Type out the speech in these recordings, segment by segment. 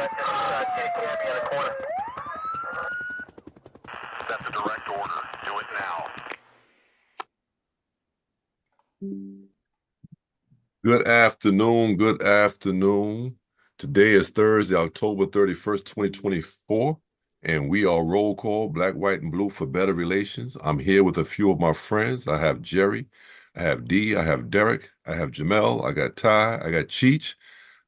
That's a direct order. Do it now. Good afternoon. Good afternoon. Today is Thursday, October 31st, 2024, and we are Roll Call, Black, White, and Blue for Better Relations. I'm here with a few of my friends. I have Jerry, I have Dee, I have Derek, I have Jamel, I got Ty, I got Cheech,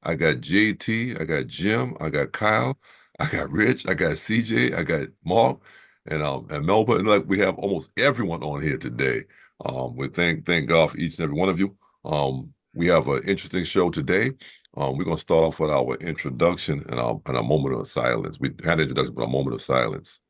I got JT, I got Jim, I got Kyle, I got Rich, I got CJ, I got Mark, and Melba, and like we have almost everyone on here today. We thank God for each and every one of you. We have an interesting show today. We're going to start off with our introduction and a moment of silence. We had an introduction, but a moment of silence.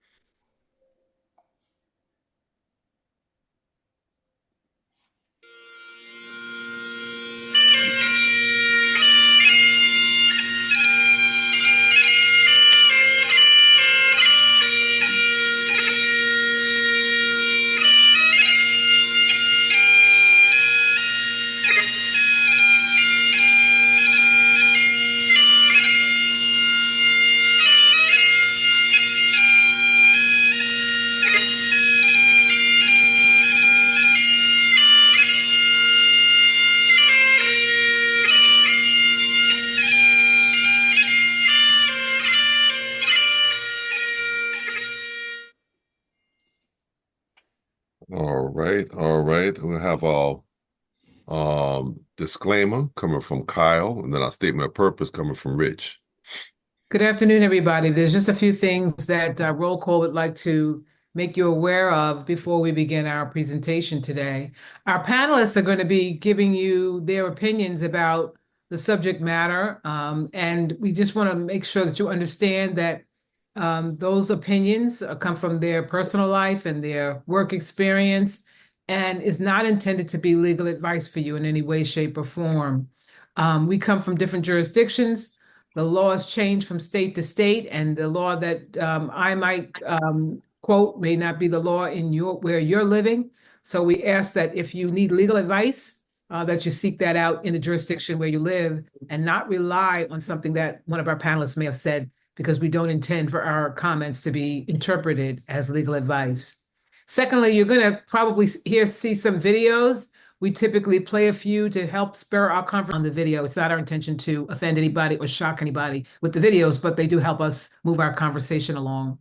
All right. We'll have our disclaimer coming from Kyle, and then our statement of purpose coming from Rich. Good afternoon, everybody. There's just a few things that Roll Call would like to make you aware of before we begin our presentation today. Our panelists are going to be giving you their opinions about the subject matter, and we just want to make sure that you understand that those opinions come from their personal life and their work experience, and is not intended to be legal advice for you in any way, shape, or form. We come from different jurisdictions. The laws change from state to state, and the law that I might quote may not be the law in where you're living. So we ask that if you need legal advice, that you seek that out in the jurisdiction where you live and not rely on something that one of our panelists may have said, because we don't intend for our comments to be interpreted as legal advice. Secondly, you're going to probably see some videos. We typically play a few to help spur our conversation on the video. It's not our intention to offend anybody or shock anybody with the videos, but they do help us move our conversation along.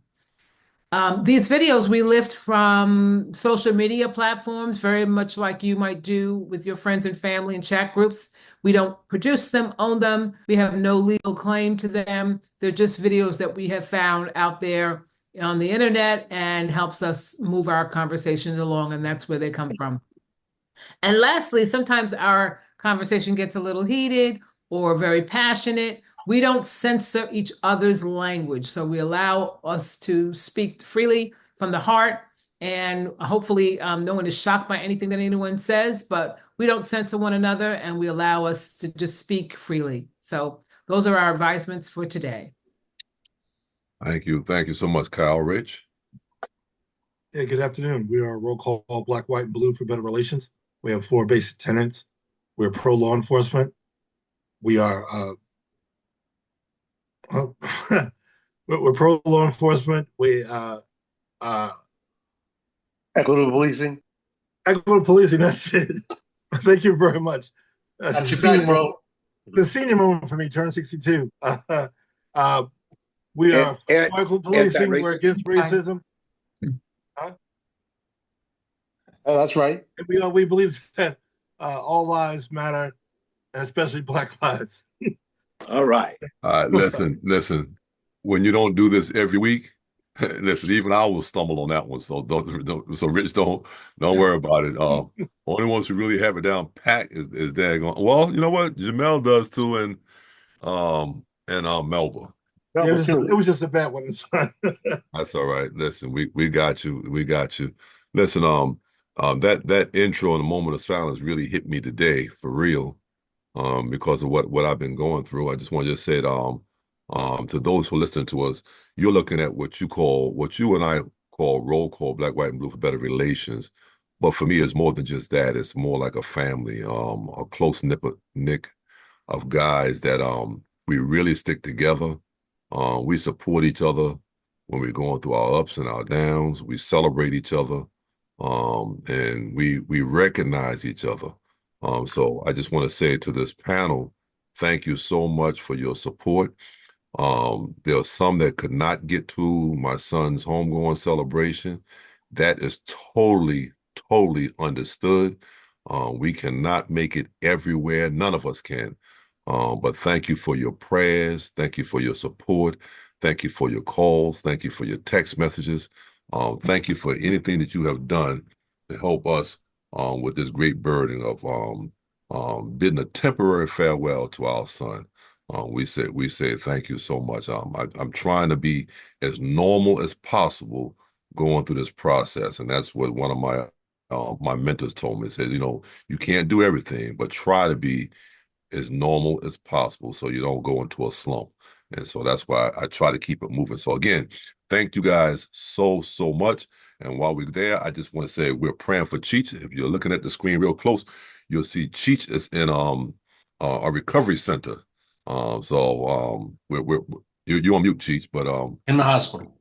These videos we lift from social media platforms, very much like you might do with your friends and family and chat groups. We don't produce them, own them. We have no legal claim to them. They're just videos that we have found out there on the internet and helps us move our conversations along, and that's where they come from. And lastly, sometimes our conversation gets a little heated or very passionate. We don't censor each other's language. So we allow us to speak freely from the heart. And hopefully no one is shocked by anything that anyone says, but we don't censor one another and we allow us to just speak freely. So those are our advisements for today. Thank you. Thank you so much, Kyle. Rich? Yeah, good afternoon. We are Roll Call Black, White, and Blue for Better Relations. We have 4 basic tenets. We're pro-law enforcement. We are we're pro-law enforcement. We equitable policing. Equitable policing, that's it. Thank you very much. That's your back, bro. The senior moment for me, turn 62. We are equitable policing. We're against racism. Oh, that's right. And we believe that all lives matter, and especially Black lives. All right. Listen. When you don't do this every week, listen, even I will stumble on that one. So so Rich, don't worry about it. Only ones who really have it down pat is daggone. Well, you know what? Jamel does too, and Melba. Yeah, it was just a bad one. That's all right. Listen, we got you. We got you. Listen, that intro and the moment of silence really hit me today for real, because of what I've been going through. I just want to just say to those who listen to us, you're looking at what you and I call Roll Call Black, White, and Blue for Better Relations. But for me, it's more than just that. It's more like a family, a close knit of guys that we really stick together. We support each other when we're going through our ups and our downs. We celebrate each other, and we recognize each other. So I just want to say to this panel, thank you so much for your support. There are some that could not get to my son's homegoing celebration. That is totally, totally understood. We cannot make it everywhere. None of us can. But thank you for your prayers. Thank you for your support. Thank you for your calls. Thank you for your text messages. Thank you for anything that you have done to help us with this great burden of bidding a temporary farewell to our son. We say thank you so much. I'm trying to be as normal as possible going through this process, and that's what one of my mentors told me. He said, you can't do everything, but try to be as normal as possible so you don't go into a slump. And so that's why I try to keep it moving. So again, thank you guys so much. And while we're there, I just want to say we're praying for Cheech. If you're looking at the screen real close, you'll see Cheech is in a recovery center. You're on mute, Cheech, but In the hospital.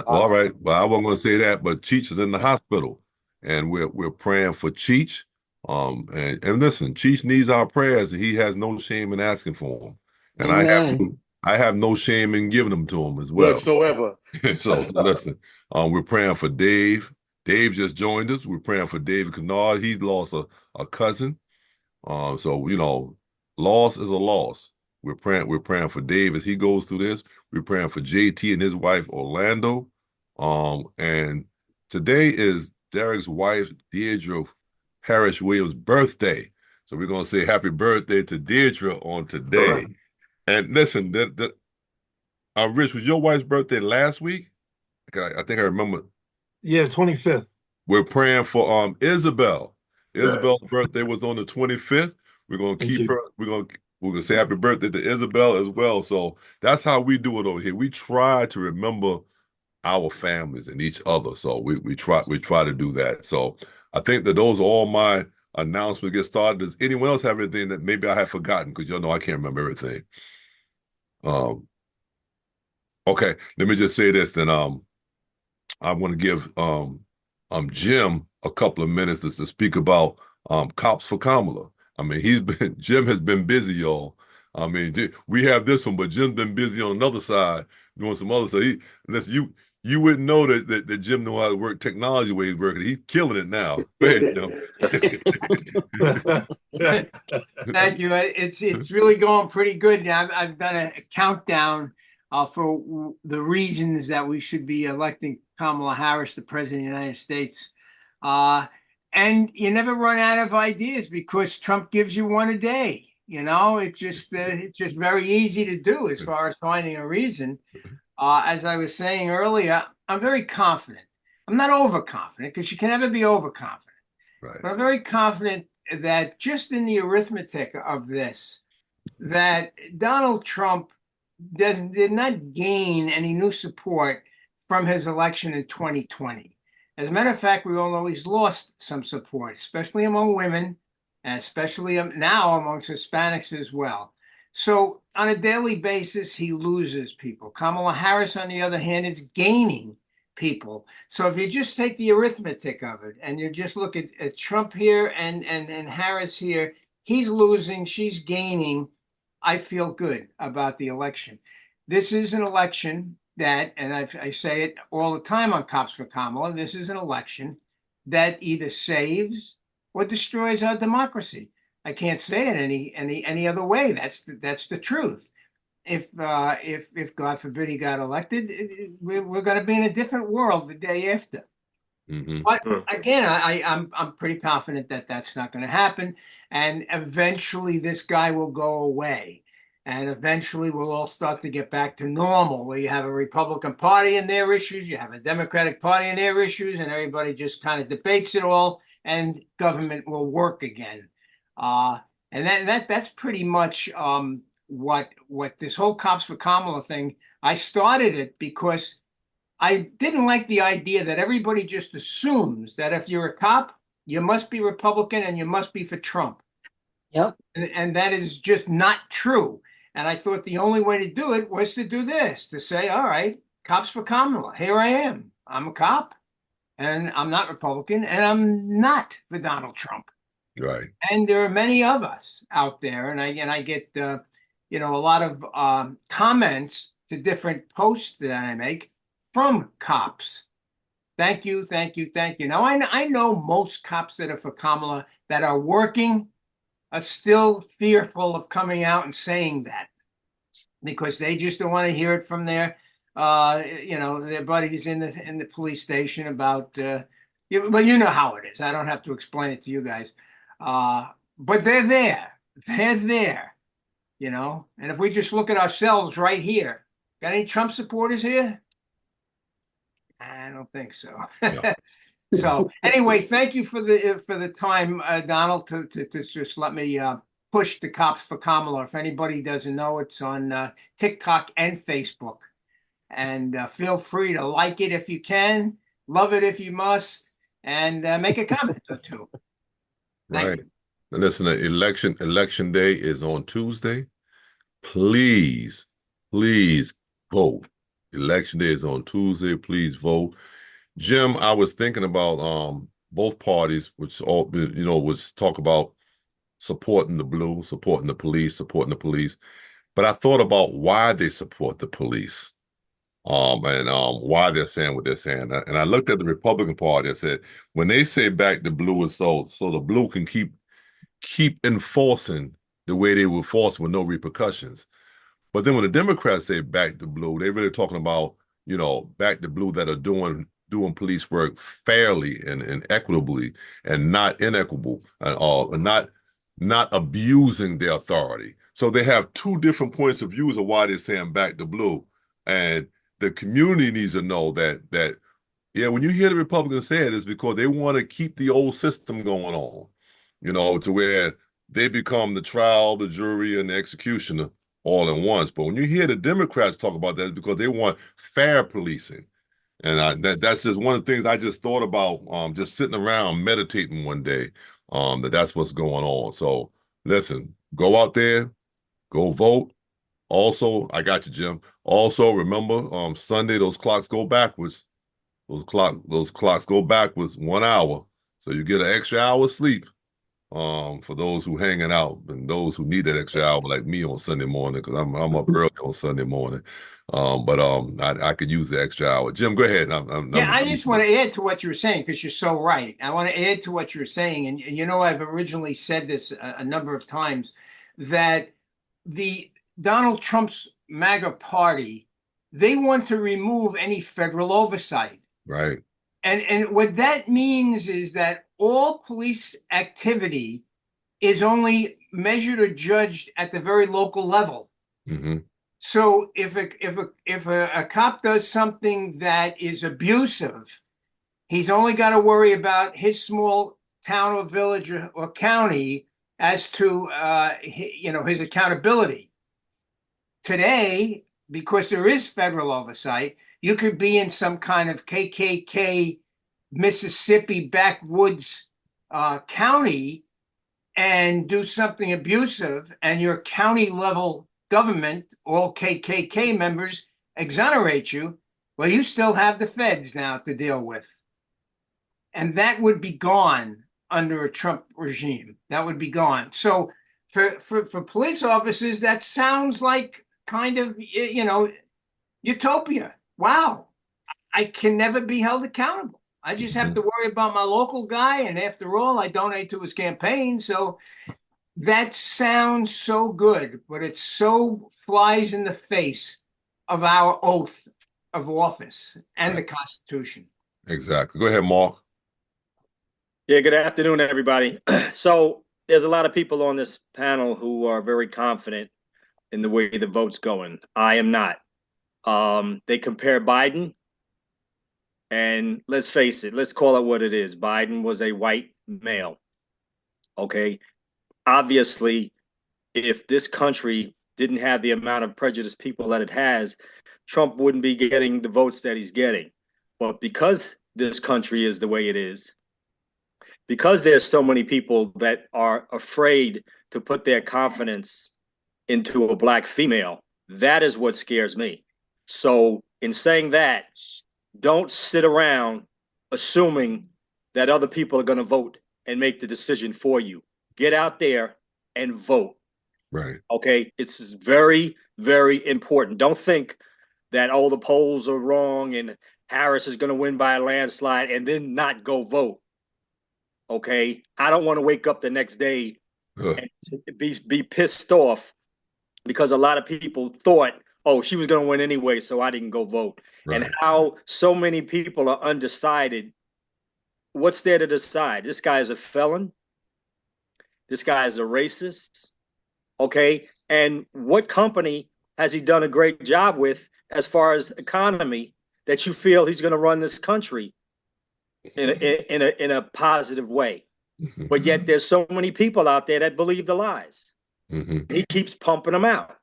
all right. Well, I wasn't going to say that, but Cheech is in the hospital, and we're praying for Cheech. And listen, Cheech needs our prayers, and he has no shame in asking for them. And Amen. I have no shame in giving them to him as well. Whatsoever. So listen, we're praying for Dave. Dave just joined us. We're praying for David Kennard. He lost a cousin. So loss is a loss. We're praying for Dave as he goes through this. We're praying for JT and his wife Orlando. And today is Derek's wife Deirdre Parrish Williams' birthday. So we're gonna say happy birthday to Deirdre on today. And listen, Rich, was your wife's birthday last week? I think I remember. Yeah, 25th. We're praying for Isabel. Isabel's birthday was on the 25th. We're gonna keep her. We're gonna say happy birthday to Isabel as well. So that's how we do it over here. We try to remember our families and each other. So we try to do that. So I think that those are all my announcements get started. Does anyone else have anything that maybe I have forgotten? Because I can't remember everything. Okay, let me just say this. Then I want to give Jim a couple of minutes to speak about Cops for Kamala. I mean, Jim has been busy, y'all. I mean, we have this one, but Jim's been busy on another side doing some other stuff. You wouldn't know that Jim know how to work technology the way he's working. He's killing it now. Go ahead, Jim. Thank you. It's really going pretty good. I've done a countdown for the reasons that we should be electing Kamala Harris, the president of the United States. And you never run out of ideas because Trump gives you one a day. It's just very easy to do as far as finding a reason. As I was saying earlier, I'm very confident. I'm not overconfident because you can never be overconfident. Right. But I'm very confident that just in the arithmetic of this, that Donald Trump did not gain any new support from his election in 2020. As a matter of fact, we all know he's lost some support, especially among women, and especially now amongst Hispanics as well. So on a daily basis, he loses people. Kamala Harris, on the other hand, is gaining people. So if you just take the arithmetic of it and you just look at Trump here and Harris here, he's losing, she's gaining. I feel good about the election. This is an election that, and I say it all the time on Cops for Kamala, this is an election that either saves or destroys our democracy. I can't say it any other way. That's the truth. If God forbid he got elected, we're going to be in a different world the day after. Mm-hmm. But again, I'm pretty confident that that's not going to happen, and eventually this guy will go away, and eventually we'll all start to get back to normal, where you have a Republican Party and their issues, you have a Democratic Party and their issues, and everybody just kind of debates it all, and government will work again. And that's pretty much what this whole Cops for Kamala thing. I started it because I didn't like the idea that everybody just assumes that if you're a cop, you must be Republican and you must be for Trump. Yep. And that is just not true. And I thought the only way to do it was to do this, to say, all right, cops for Kamala. Here I am. I'm a cop and I'm not Republican and I'm not for Donald Trump. Right. And there are many of us out there. And I get, a lot of comments to different posts that I make from cops. Thank you, thank you, thank you. Now, I know most cops that are for Kamala that are working are still fearful of coming out and saying that because they just don't want to hear it from their buddies in the police station about well, you know how it is. I don't have to explain it to you guys. But they're there. They're there, And if we just look at ourselves right here, got any Trump supporters here? I don't think so. Yeah. So anyway, thank you for the time, Donald, to just let me push the cops for Kamala. If anybody doesn't know, it's on TikTok and Facebook. And feel free to like it if you can, love it if you must, and make a comment or two. Right. And listen, the election day is on Tuesday. Please vote. Election day is on Tuesday. Please vote. Jim, I was thinking about both parties, which was talk about supporting the blue, supporting the police. But I thought about why they support the police, and why they're saying what they're saying. And I looked at the Republican Party and said, when they say back the blue is so the blue can keep enforcing the way they were forced with no repercussions. But then when the Democrats say back the blue, they're really talking about, back the blue that are doing police work fairly and equitably and not inequitable and not abusing their authority. So they have two different points of views of why they're saying back the blue. And the community needs to know that yeah, when you hear the Republicans say it, it's because they want to keep the old system going on, to where they become the trial, the jury, and the executioner all at once. But when you hear the Democrats talk about that, it's because they want fair policing. And that's just one of the things I just thought about, just sitting around meditating one day, that's what's going on. So listen, go out there, go vote. Also, I got you, Jim. Also, remember, Sunday, those clocks go backwards. Those clocks go backwards 1 hour. So you get an extra hour of sleep. For those who hanging out and those who need that extra hour, like me on Sunday morning, because I'm up early on Sunday morning. But I could use the extra hour. Jim, go ahead. I just want to add to what you were saying because you're so right. I want to add to what you're saying, and I've originally said this a number of times that the Donald Trump's MAGA party, they want to remove any federal oversight. Right. And what that means is that all police activity is only measured or judged at the very local level. Mm-hmm. So if a cop does something that is abusive, he's only got to worry about his small town or village or county as to his accountability. Today, because there is federal oversight, you could be in some kind of KKK Mississippi backwoods county and do something abusive, and your county level government, all KKK members, exonerate you. Well, you still have the feds now to deal with. And that would be gone under a Trump regime. That would be gone. So for police officers, that sounds like kind of, utopia. Wow. I can never be held accountable. I just have to worry about my local guy. And after all, I donate to his campaign. So that sounds so good, but it so flies in the face of our oath of office and the Constitution. Exactly. Go ahead, Mark. Yeah, good afternoon, everybody. So there's a lot of people on this panel who are very confident in the way the vote's going. I am not. They compare Biden, and let's face it, let's call it what it is. Biden was a white male. Okay. Obviously, if this country didn't have the amount of prejudiced people that it has, Trump wouldn't be getting the votes that he's getting. But because this country is the way it is, because there's so many people that are afraid to put their confidence into a black female. That is what scares me. So in saying that, don't sit around assuming that other people are going to vote and make the decision for you. Get out there and vote. Right. Okay. It's very, very important. Don't think that, oh, the polls are wrong and Harris is going to win by a landslide and then not go vote. Okay. I don't want to wake up the next day and be pissed off because a lot of people thought, oh, she was going to win anyway, so I didn't go vote. Right. And how so many people are undecided. What's there to decide? This guy is a felon. This guy is a racist. Okay. And what company has he done a great job with as far as economy that you feel he's going to run this country in a positive way? Mm-hmm. But yet there's so many people out there that believe the lies. Mm-hmm. He keeps pumping them out.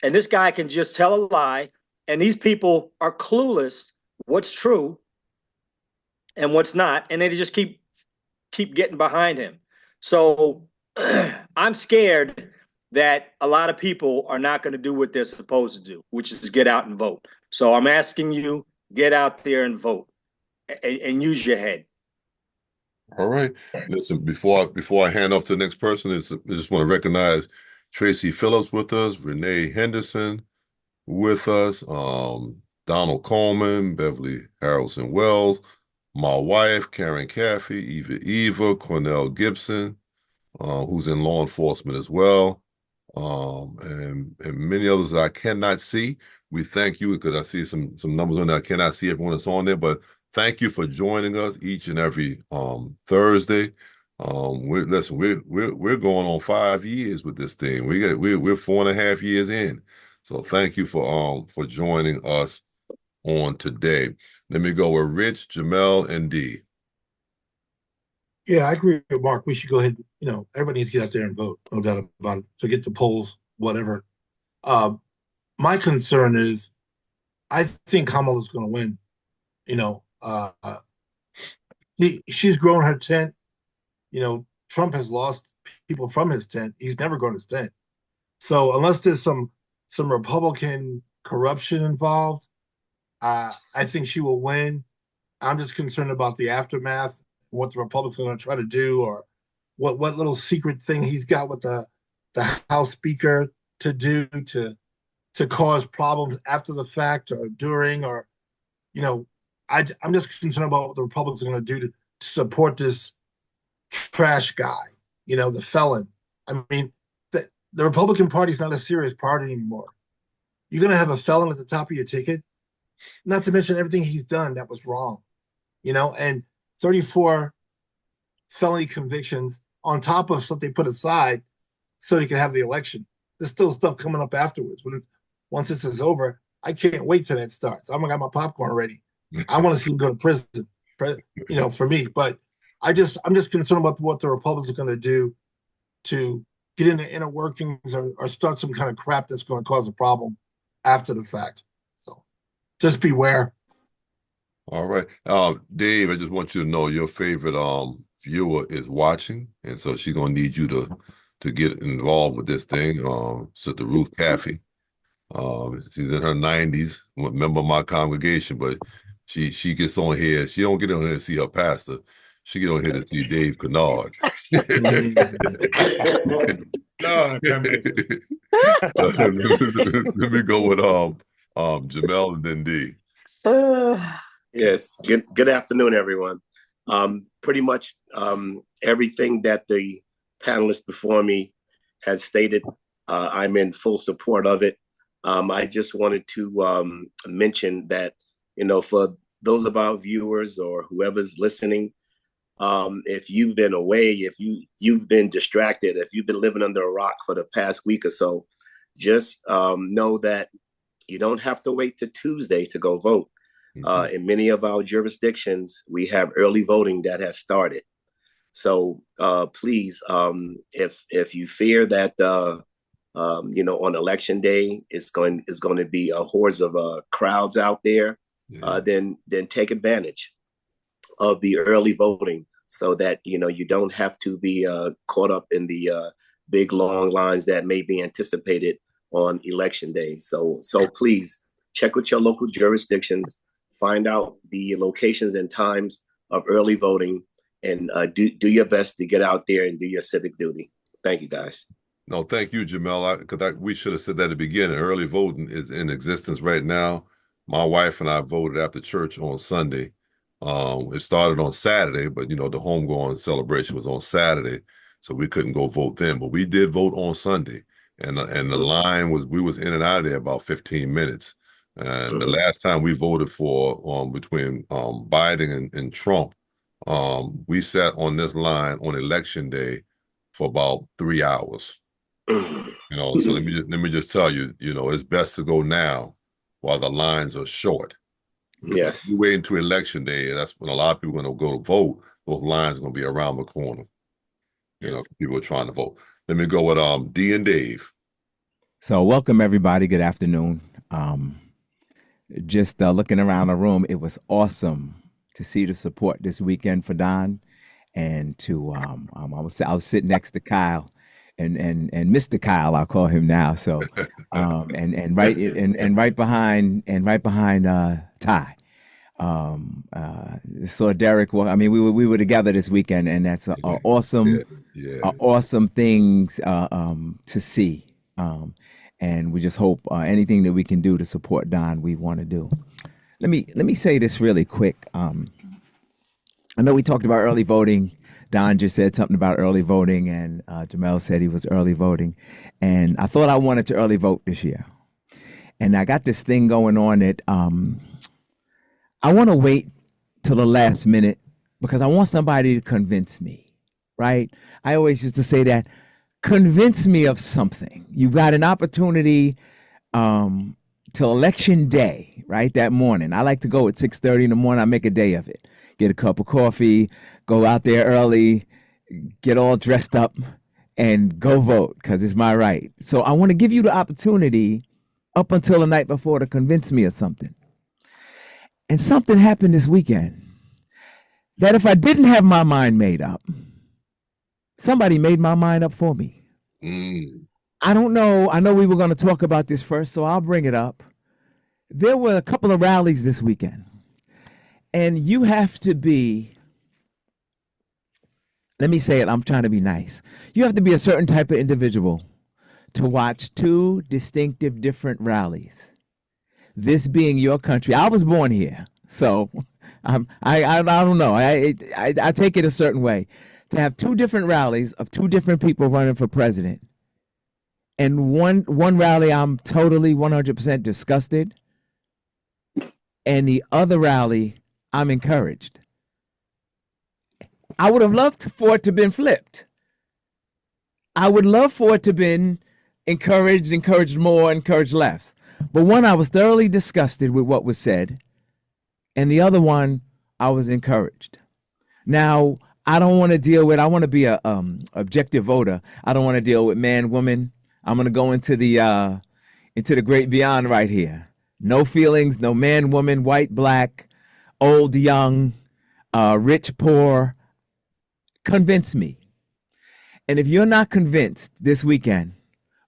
And this guy can just tell a lie. And these people are clueless what's true and what's not. And they just keep getting behind him. So I'm scared that a lot of people are not going to do what they're supposed to do, which is get out and vote. So I'm asking you, get out there and vote and use your head. All right. Listen, before I hand off to the next person, I just want to recognize Tracy Phillips with us, Renee Henderson with us, Donald Coleman, Beverly Harrelson Wells, my wife, Karen Caffey, Eva, Cornell Gibson, who's in law enforcement as well, and many others that I cannot see. We thank you because I see some numbers on there. I cannot see everyone that's on there, but thank you for joining us each and every Thursday. We're going on 5 years with this thing. We're 4.5 years in. So thank you for joining us on today. Let me go with Rich, Jamel, and D. Yeah, I agree with Mark. We should go ahead. Everybody needs to get out there and vote. No doubt about it. Forget the polls, whatever. My concern is, I think Kamala's going to win. She's grown her tent. Trump has lost people from his tent. He's never grown his tent. So unless there's some Republican corruption involved, I think she will win. I'm just concerned about the aftermath, what the Republicans are going to try to do, or what little secret thing he's got with the House Speaker to do to cause problems after the fact or during, or I'm just concerned about what the Republicans are going to do to support this trash guy, the felon. I mean, the Republican Party is not a serious party anymore. You're going to have a felon at the top of your ticket, not to mention everything he's done that was wrong, and 34 felony convictions on top of something put aside so he can have the election. There's still stuff coming up afterwards. Once this is over, I can't wait till that starts. I'm gonna got my popcorn ready. I want to see him go to prison, for me. But I'm just concerned about what the Republicans are going to do to get into inner workings or start some kind of crap that's going to cause a problem after the fact. So just beware. All right. Dave, I just want you to know your favorite viewer is watching, and so she's gonna need you to get involved with this thing. Sister Ruth Caffey. She's in her 90s, member of my congregation, but she gets on here. She don't get on here to see her pastor. She get on here to see Dave Kennard. No, let me go with Jamel and then D. Yes. Good afternoon, everyone. Pretty much everything that the panelists before me has stated, I'm in full support of it. I just wanted to mention that, for those of our viewers or whoever's listening, if you've been away, if you've been distracted, if you've been living under a rock for the past week or so, just know that you don't have to wait till Tuesday to go vote. In many of our jurisdictions, we have early voting that has started. So please, if you fear that on election day it's going to be a hordes of crowds out there, then take advantage of the early voting so that you don't have to be caught up in the big long lines that may be anticipated on election day. So please check with your local jurisdictions, find out the locations and times of early voting, and do your best to get out there and do your civic duty. Thank you, guys. No, thank you, Jamel. Because we should have said that at the beginning. Early voting is in existence right now. My wife and I voted after church on Sunday. It started on Saturday, but the homegoing celebration was on Saturday, so we couldn't go vote then. But we did vote on Sunday, and the line we was in and out of there about 15 minutes. And the last time we voted for between Biden and Trump, we sat on this line on election day for about 3 hours. So let me just tell you, it's best to go now while the lines are short. Yes. You wait until election day, that's when a lot of people are going to go to vote. Those lines are going to be around the corner. People are trying to vote. Let me go with D and Dave. So welcome everybody. Good afternoon. Just looking around the room, it was awesome to see the support this weekend for Don, and to I was sitting next to Kyle, and Mr. Kyle, I'll call him now. So and right behind Ty. So Derek, well, I mean, we were together this weekend, and that's awesome things to see. And we just hope anything that we can do to support Don, we want to do. Let me say this really quick. I know we talked about early voting. Don just said something about early voting, and Jamel said he was early voting. And I thought I wanted to early vote this year. And I got this thing going on that I want to wait till the last minute because I want somebody to convince me, right? I always used to say that, convince me of something. You got an opportunity till election day, right? That morning. I like to go at 6:30 in the morning. I make a day of it. Get a cup of coffee, go out there early, get all dressed up, and go vote because it's my right. So I want to give you the opportunity up until the night before to convince me of something. And something happened this weekend that if I didn't have my mind made up, somebody made my mind up for me. I don't know. I know we were going to talk about this first, so I'll bring it up. There were a couple of rallies this weekend, and you have to be, let me say it, I'm trying to be nice. You have to be a certain type of individual to watch two distinctive different rallies. This being your country. I was born here, so I don't know. I take it a certain way. To have two different rallies of two different people running for president. And one rally, I'm totally 100% disgusted. And the other rally, I'm encouraged. I would have loved for it to have been flipped. I would love for it to have been encouraged more, encouraged less. But one, I was thoroughly disgusted with what was said. And the other one, I was encouraged. Now, I don't want to deal with, I want to be a objective voter. I don't want to deal with man, woman. I'm going to go into the great beyond right here. No feelings, no man, woman, white, black, old, young, rich, poor. Convince me. And if you're not convinced this weekend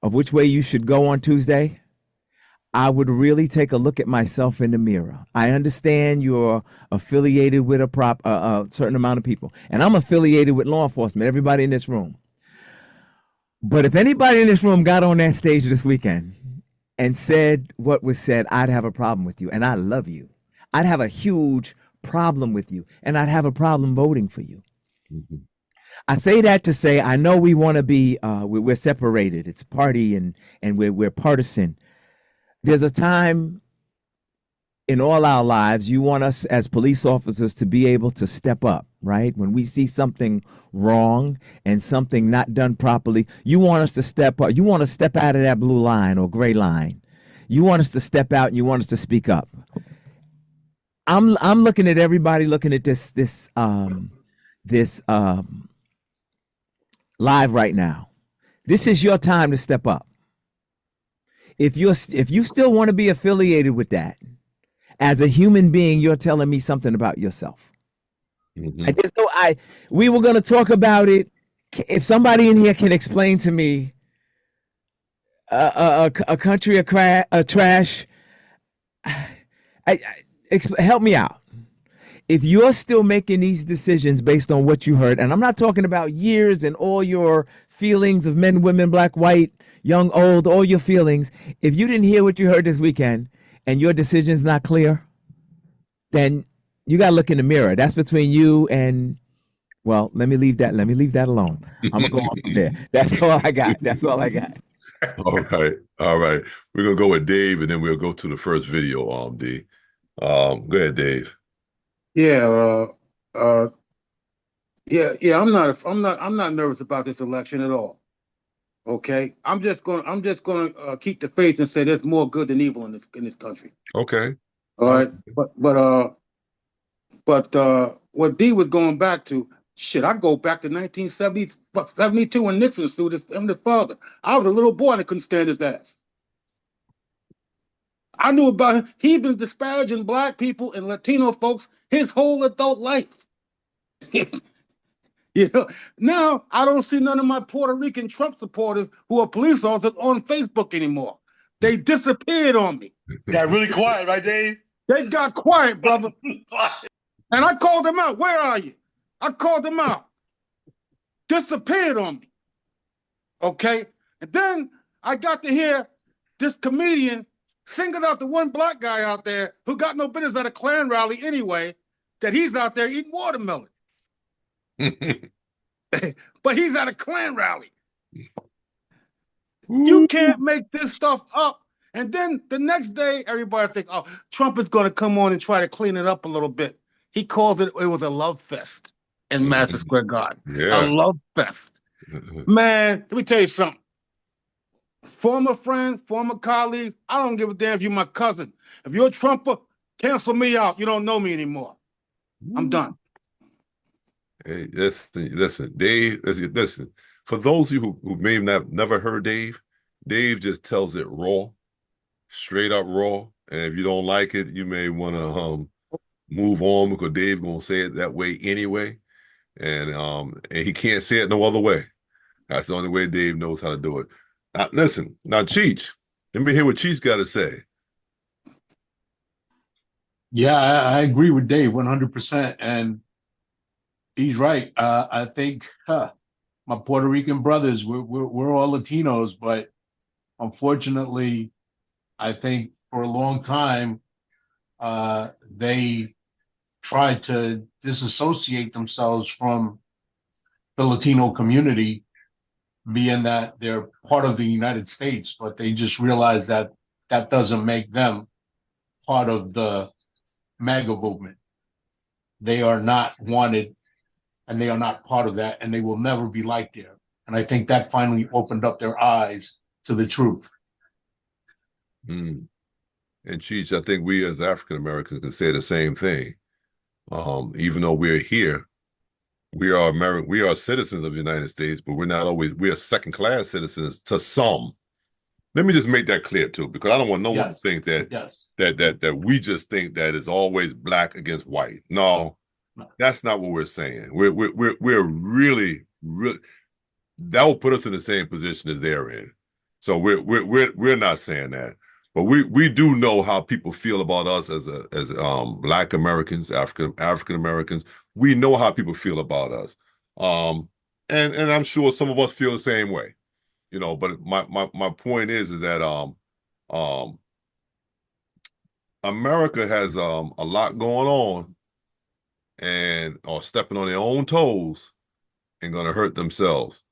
of which way you should go on Tuesday, I would really take a look at myself in the mirror. I understand you're affiliated with a certain amount of people, and I'm affiliated with law enforcement, everybody in this room. But if anybody in this room got on that stage this weekend and said what was said, I'd have a problem with you, and I love you. I'd have a huge problem with you, and I'd have a problem voting for you. I say that to say I know we want to be, we're separated. It's party and we're partisan. There's a time in all our lives, you want us as police officers to be able to step up, right? When we see something wrong and something not done properly, you want us to step up. You want to step out of that blue line or gray line. You want us to step out and you want us to speak up. I'm looking at everybody looking at this live right now. This is your time to step up. If you still want to be affiliated with that, as a human being, you're telling me something about yourself. We were going to talk about it If somebody in here can explain to me a country of trash, help me out. If you're still making these decisions based on what you heard, and I'm not talking about years and all your feelings of men, women, black, white, young, old, all your feelings. If you didn't hear what you heard this weekend and your decision's not clear, then you got to look in the mirror. That's between you and, well, let me leave that. Let me leave that alone. I'm going to go on from there. That's all I got. That's all I got. All right. All right. We're going to go with Dave, and then we'll go to the first video, D. Go ahead, Dave. Yeah, yeah. I'm not nervous about this election at all. Okay, I'm just gonna keep the faith and say there's more good than evil in this country. Okay. All right, but what D was going back to, shit, I go back to 1970, 72 when Nixon sued his father. I was a little boy and I couldn't stand his ass. I knew about him. He'd been disparaging black people and Latino folks his whole adult life. You know, now I don't see none of my Puerto Rican Trump supporters who are police officers on Facebook anymore. They disappeared on me. Got really quiet, right, Dave? They got quiet, brother. And I called them out. Where are you? I called them out. Disappeared on me. Okay? And then I got to hear this comedian singled out the one black guy out there who got no business at a Klan rally anyway, that he's out there eating watermelon. But he's at a Klan rally. You can't make this stuff up. And then the next day, everybody thinks, oh, Trump is going to come on and try to clean it up a little bit. He calls it was a love fest in Madison Square Garden. Yeah. A love fest. Man, let me tell you something. Former friends, former colleagues, I don't give a damn if you're my cousin. If you're a Trumper, cancel me out. You don't know me anymore. I'm done. Hey, listen, Dave, listen. For those of you who may have never heard Dave just tells it raw, straight up raw. And if you don't like it, you may want to move on because Dave gonna say it that way anyway. And he can't say it no other way. That's the only way Dave knows how to do it. Listen, now Cheech, let me hear what Cheech got to say. Yeah, I agree with Dave 100%, and he's right. I think my Puerto Rican brothers, we're all Latinos, but unfortunately, I think for a long time they tried to disassociate themselves from the Latino community, being that they're part of the United States, but they just realized that that doesn't make them part of the MAGA movement. They are not wanted, and they are not part of that, and they will never be liked there. And I think that finally opened up their eyes to the truth. And Cheech, I think we as African Americans can say the same thing. Even though we're here, we are American, we are citizens of the United States, but we're not always, we are second-class citizens to some. Let me just make that clear too, because I don't want no one to think that that we just think that it's always black against white. No, that's not what we're saying. We're really that will put us in the same position as they're in. So we're not saying that, but we do know how people feel about us as Black Americans, African Americans. We know how people feel about us, and I'm sure some of us feel the same way. You know, but my point is that America has a lot going on and are stepping on their own toes and going to hurt themselves.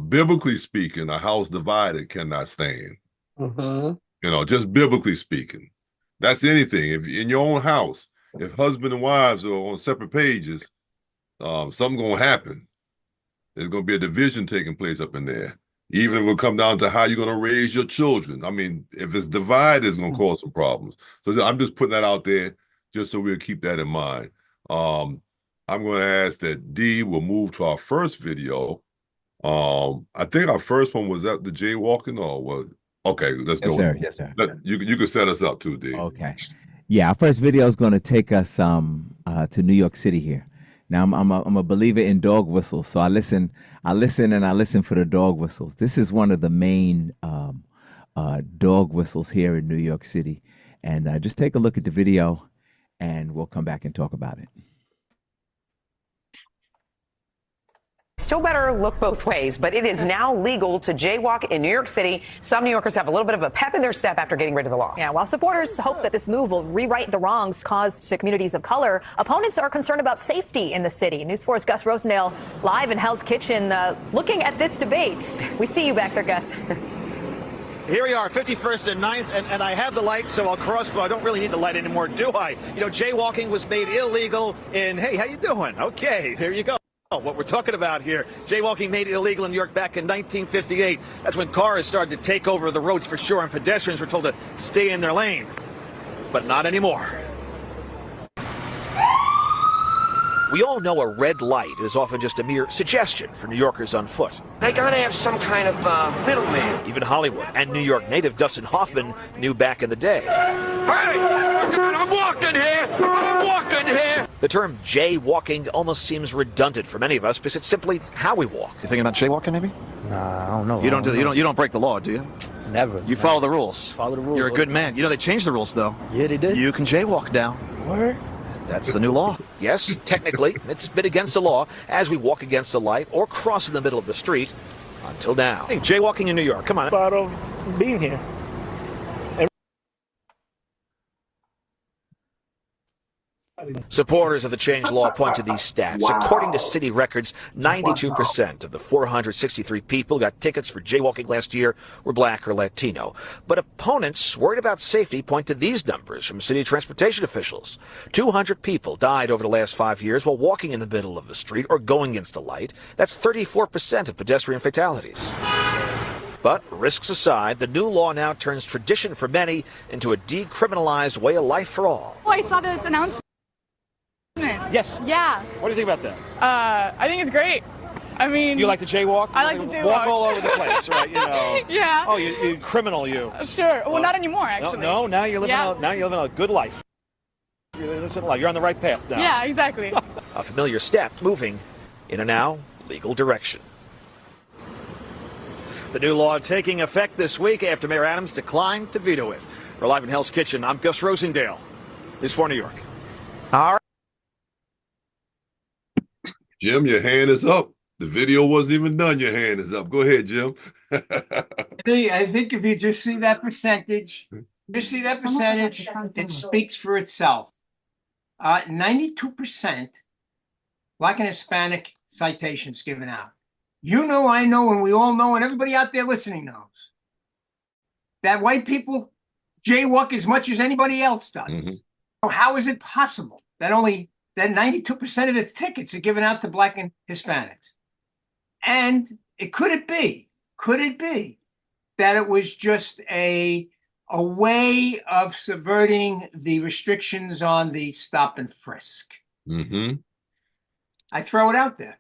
Biblically speaking, a house divided cannot stand. You know, just biblically speaking, that's anything. If in your own house, if husband and wives are on separate pages, something's going to happen. There's going to be a division taking place up in there. Even if it will come down to how you're going to raise your children. I mean, if it's divided, it's going to cause some problems. So I'm just putting that out there just so we'll keep that in mind. I'm going to ask that D will move to our first video. I think our first one was that the jaywalking or what? Okay, let's go. Sir. Yes, sir. You can set us up too, D. Okay. Yeah, our first video is going to take us to New York City here. Now I'm a believer in dog whistles, so I listen for the dog whistles. This is one of the main dog whistles here in New York City, and just take a look at the video, and we'll come back and talk about it. Still better look both ways, but it is now legal to jaywalk in New York City. Some New Yorkers have a little bit of a pep in their step after getting rid of the law. Yeah, while supporters hope that this move will rewrite the wrongs caused to communities of color, opponents are concerned about safety in the city. News 4's Gus Rosendale live in Hell's Kitchen looking at this debate. We see you back there, Gus. Here we are, 51st and 9th, and I have the light, so I'll cross, but I don't really need the light anymore, do I? You know, jaywalking was made illegal in, hey, how you doing? Okay, there you go. What we're talking about here, jaywalking made it illegal in New York back in 1958. That's when cars started to take over the roads for sure, and pedestrians were told to stay in their lane. But not anymore. We all know a red light is often just a mere suggestion for New Yorkers on foot. They gotta have some kind of middleman. Even Hollywood and New York native Dustin Hoffman knew back in the day. Hey, I'm walking here. I'm walking here. The term jaywalking almost seems redundant for many of us because it's simply how we walk. You thinking about jaywalking, maybe? Nah, I don't know. You don't break the law, do you? Never. You follow the rules. Follow the rules. You're a good man. You know they changed the rules though. Yeah, they did. You can jaywalk now. What? That's the new law. Yes, technically, it's been against the law as we walk against the light or cross in the middle of the street until now. Hey, jaywalking in New York, come on. Part of being here. Supporters of the changed law point to these stats. According to city records, 92% of the 463 people who got tickets for jaywalking last year were black or Latino. But opponents worried about safety point to these numbers from city transportation officials. 200 people died over the last 5 years while walking in the middle of the street or going against a light. That's 34% of pedestrian fatalities. But risks aside, the new law now turns tradition for many into a decriminalized way of life for all. Oh, I saw this announcement. Yes. Yeah. What do you think about that? I think it's great. I mean, You like to jaywalk? I like to jaywalk. Walk all over the place, right? You know. Yeah. Oh, you criminal, you. Sure. Well, not anymore, actually. No, now you're living a good life. You're on the right path now. Yeah, exactly. A familiar step moving in a now legal direction. The new law taking effect this week after Mayor Adams declined to veto it. We're live in Hell's Kitchen. I'm Gus Rosendale. News 4 New York. All right. Jim, your hand is up. The video wasn't even done. Your hand is up. Go ahead, Jim. I think if you just see that percentage, it speaks for itself. 92% Black and Hispanic citations given out. You know, I know, and we all know, and everybody out there listening knows that white people jaywalk as much as anybody else does. Mm-hmm. So how is it possible that 92% of its tickets are given out to Black and Hispanics? And could it be that it was just a way of subverting the restrictions on the stop and frisk? Mm-hmm. I throw it out there.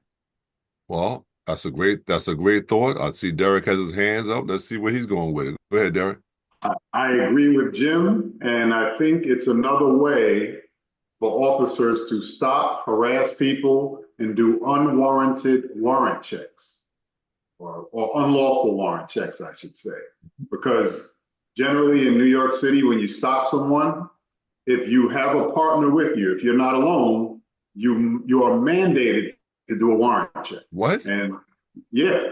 Well, that's a great thought. I see Derek has his hands up. Let's see where he's going with it. Go ahead, Derek. I agree with Jim, and I think it's another way for officers to stop, harass people, and do unwarranted warrant checks, or unlawful warrant checks, I should say. Because generally in New York City, when you stop someone, if you have a partner with you, if you're not alone, you are mandated to do a warrant check. What? And yeah.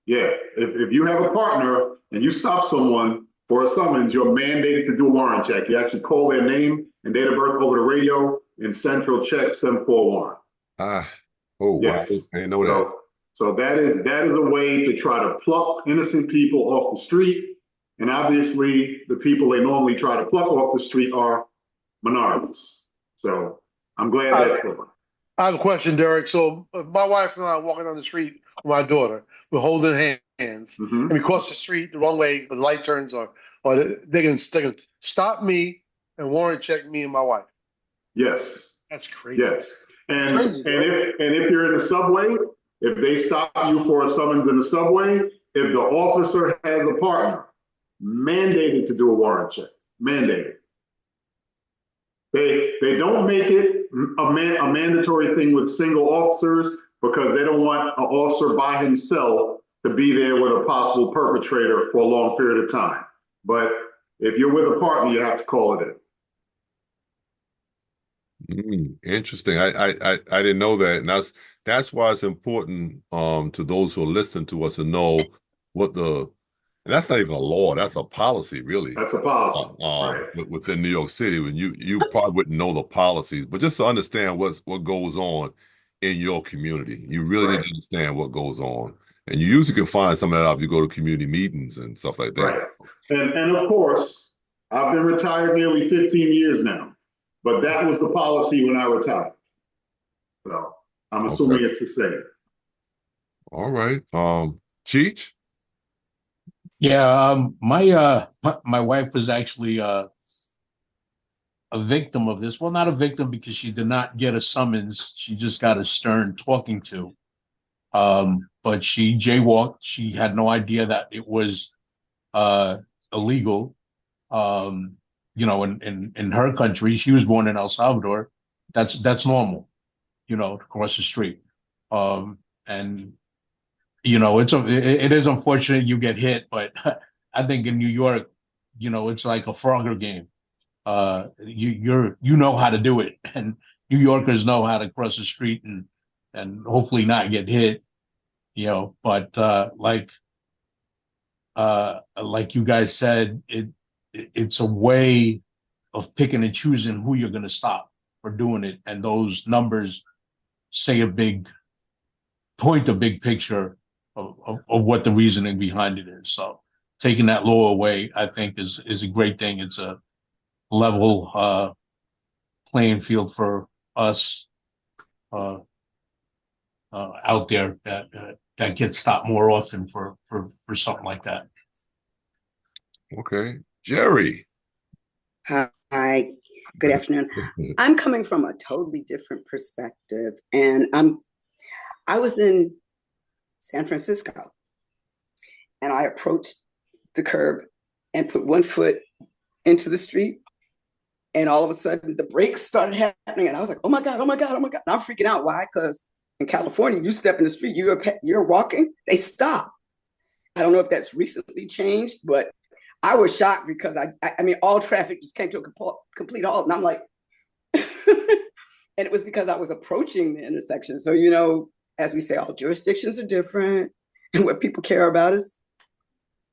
If you have a partner and you stop someone for a summons, you're mandated to do a warrant check. You actually call their name and date of birth over the radio, and Central checks them for a warrant. Yes. Wow. I didn't know that. So that is a way to try to pluck innocent people off the street. And obviously, the people they normally try to pluck off the street are minorities. So I'm glad I have a question, Derek. So my wife and I are walking down the street with my daughter. We're holding hands, and we cross the street the wrong way, but the light turns on, or they can stop me and warrant check me and my wife. Yes. That's crazy. Yes. And if you're in the subway, if they stop you for a summons in the subway, if the officer has a partner, mandated to do a warrant check. Mandated. They don't make it a mandatory thing with single officers because they don't want an officer by himself to be there with a possible perpetrator for a long period of time. But if you're with a partner, you have to call it in. Interesting. I didn't know that, and that's why it's important to those who are listening to us to know what and that's not even a law, that's a policy, really. That's a policy, right? Within New York City, when you probably wouldn't know the policies, but just to understand what goes on in your community, you really need to understand what goes on, and you usually can find some of that out if you go to community meetings and stuff like that. Right. And of course, I've been retired nearly 15 years now, but that was the policy when I retired. So I'm assuming it's the same. All right. Cheech? Yeah, my wife was actually a victim of this. Well, not a victim because she did not get a summons. She just got a stern talking to. But she jaywalked. She had no idea that it was illegal. In her country, she was born in El Salvador. That's normal, to cross the street. And it is unfortunate you get hit, but I think in New York, it's like a Frogger game. You know how to do it, and New Yorkers know how to cross the street and hopefully not get hit. But like you guys said, it's a way of picking and choosing who you're going to stop for doing it, and those numbers say a big picture of what the reasoning behind it is. So taking that law away, I think, is a great thing. It's a level playing field for us out there that gets stopped more often for something like that. Okay. Jerry. Hi, good afternoon. I'm coming from a totally different perspective, and I was in San Francisco, and I approached the curb and put one foot into the street, and all of a sudden the brakes started happening, and I was like, oh my God, oh my God, oh my God. And I'm freaking out. Why? Because in California, you step in the street, you're walking, they stop. I don't know if that's recently changed, but I was shocked because I mean, all traffic just came to a complete halt, and I'm like, and it was because I was approaching the intersection. So, as we say, all jurisdictions are different, and what people care about is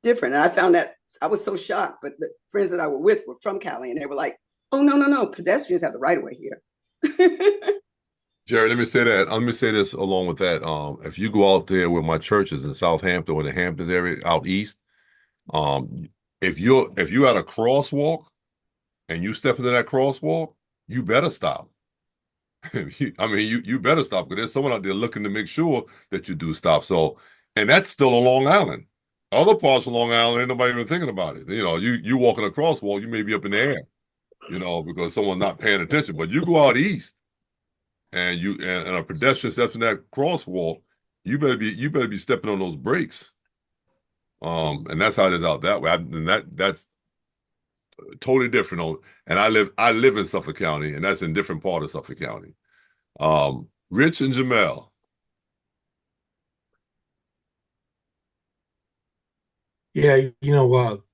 different. And I found that I was so shocked, but the friends that I were with were from Cali, and they were like, oh, no, pedestrians have the right of way here. Jerry, let me say that. Let me say this along with that. If you go out there with my churches in Southampton or the Hamptons area out east, if you're at a crosswalk and you step into that crosswalk, you better stop. You better stop because there's someone out there looking to make sure that you do stop. So, and that's still on Long Island. Other parts of Long Island, ain't nobody even thinking about it. You walking a crosswalk, you may be up in the air, because someone's not paying attention. But you go out east, and a pedestrian steps in that crosswalk, you better be stepping on those brakes. And that's how it is out that way. And that's totally different. And I live in Suffolk County, and that's in different part of Suffolk County. Rich and Jamel. Yeah,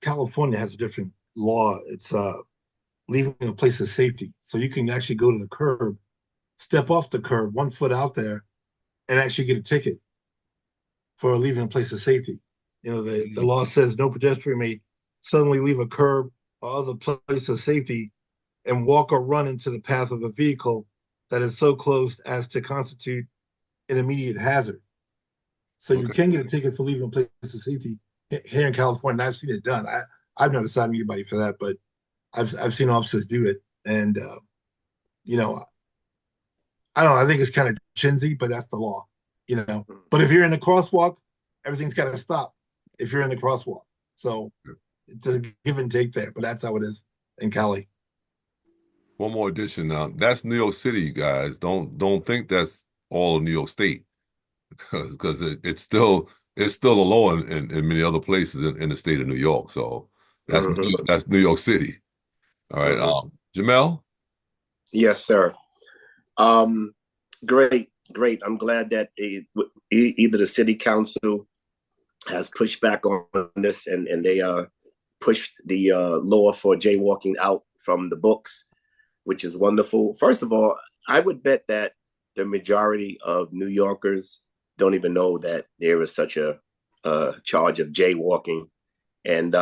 California has a different law. It's leaving a place of safety. So you can actually go to the curb, step off the curb, 1 foot out there, and actually get a ticket for leaving a place of safety. The law says no pedestrian may suddenly leave a curb or other place of safety and walk or run into the path of a vehicle that is so close as to constitute an immediate hazard. So you can get a ticket for leaving a place of safety here in California. And I've seen it done. I've not assigned anybody for that, but I've seen officers do it. And I don't know. I think it's kind of chintzy, but that's the law. But if you're in the crosswalk, everything's got to stop. If you're in the crosswalk, so it's a give and take there. But that's how it is in Cali. One more addition now. That's New York City, you guys. Don't think that's all of New York State, because it's still a law in many other places in the state of New York. So that's New York City. All right, Jamel. Yes, sir. Great, great. I'm glad that either the city council has pushed back on this and they pushed the law for jaywalking out from the books, which is wonderful. First of all, I would bet that the majority of New Yorkers don't even know that there is such a charge of jaywalking. And,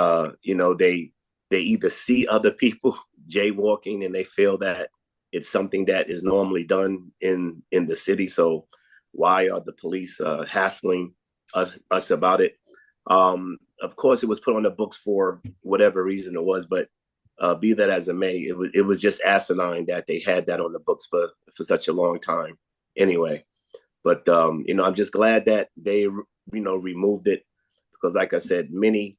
you know, they either see other people jaywalking and they feel that it's something that is normally done in the city. So why are the police hassling us about it? Of course, it was put on the books for whatever reason it was, but be that as it may, it was just asinine that they had that on the books for such a long time. Anyway, but you know, I'm just glad that they removed it because, like I said, many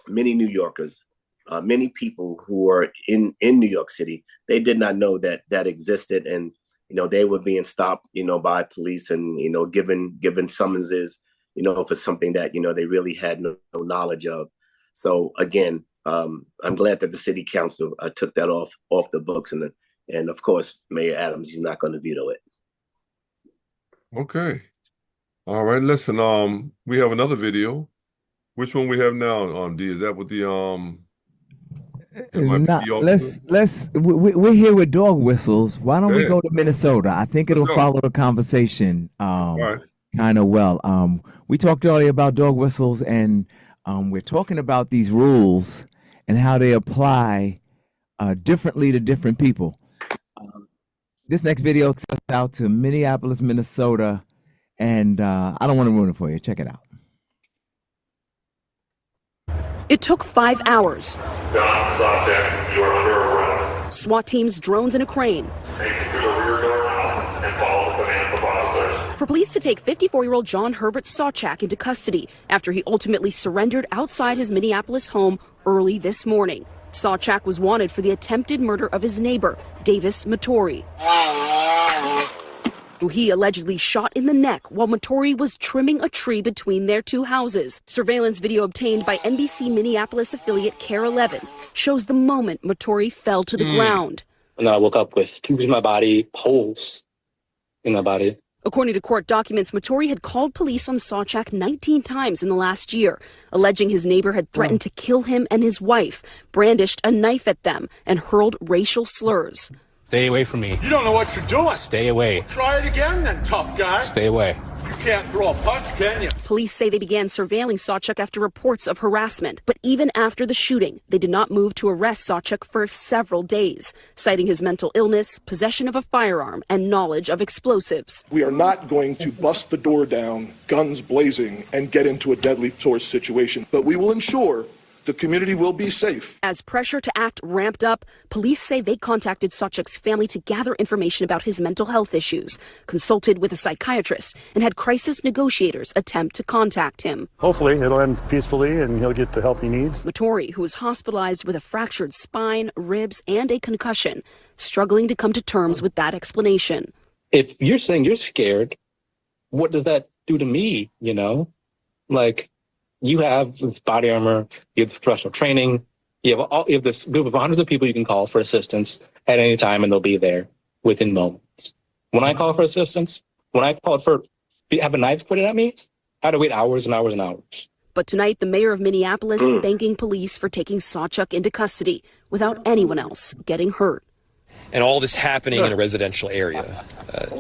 New Yorkers, many people who are in New York City, they did not know that existed, and you know, they were being stopped, you know, by police and you know, given summonses, you know, for something that you know they really had no knowledge of. So again, I'm glad that the city council took that off the books, and of course, Mayor Adams, he's not going to veto it. Okay. All right. Listen, we have another video. Which one we have now, D? Is that with the we're here with dog whistles. Why don't we go to Minnesota? I think it'll follow the conversation kind of well. We talked earlier about dog whistles, and we're talking about these rules and how they apply differently to different people. This next video takes us out to Minneapolis, Minnesota, and I don't want to ruin it for you. Check it out. It took 5 hours. Don, stop that. You are under arrest. SWAT teams, drones, and a crane. Take it through the rear door now and follow the commands of officers. For police to take 54-year-old John Herbert Sawchak into custody after he ultimately surrendered outside his Minneapolis home early this morning. Sawchak was wanted for the attempted murder of his neighbor, Davis Mattori, who he allegedly shot in the neck while Mattori was trimming a tree between their two houses. Surveillance video obtained by NBC Minneapolis affiliate KARE 11 shows the moment Mattori fell to the ground. And I woke up with tubes in my body, holes in my body. According to court documents, Mattori had called police on Sawchak 19 times in the last year, alleging his neighbor had threatened to kill him and his wife, brandished a knife at them, and hurled racial slurs. Stay away from me. You don't know what you're doing. Stay away. Try it again then, tough guy. Stay away. You can't throw a punch, can you? Police say they began surveilling Sawchuk after reports of harassment. But even after the shooting, they did not move to arrest Sawchuk for several days, citing his mental illness, possession of a firearm, and knowledge of explosives. We are not going to bust the door down, guns blazing, and get into a deadly force situation. But we will ensure the community will be safe. As pressure to act ramped up, police say they contacted Sawchuk's family to gather information about his mental health issues, consulted with a psychiatrist, and had crisis negotiators attempt to contact him. Hopefully, it'll end peacefully and he'll get the help he needs. Mattori, who was hospitalized with a fractured spine, ribs, and a concussion, struggling to come to terms with that explanation. If you're saying you're scared, what does that do to me, you know? Like, you have this body armor, you have professional training, you have this group of hundreds of people you can call for assistance at any time, and they'll be there within moments. When I call for assistance, when I call for have a knife pointed at me, I had to wait hours and hours and hours. But tonight, the mayor of Minneapolis thanking police for taking Sawchuk into custody without anyone else getting hurt. And all this happening in a residential area.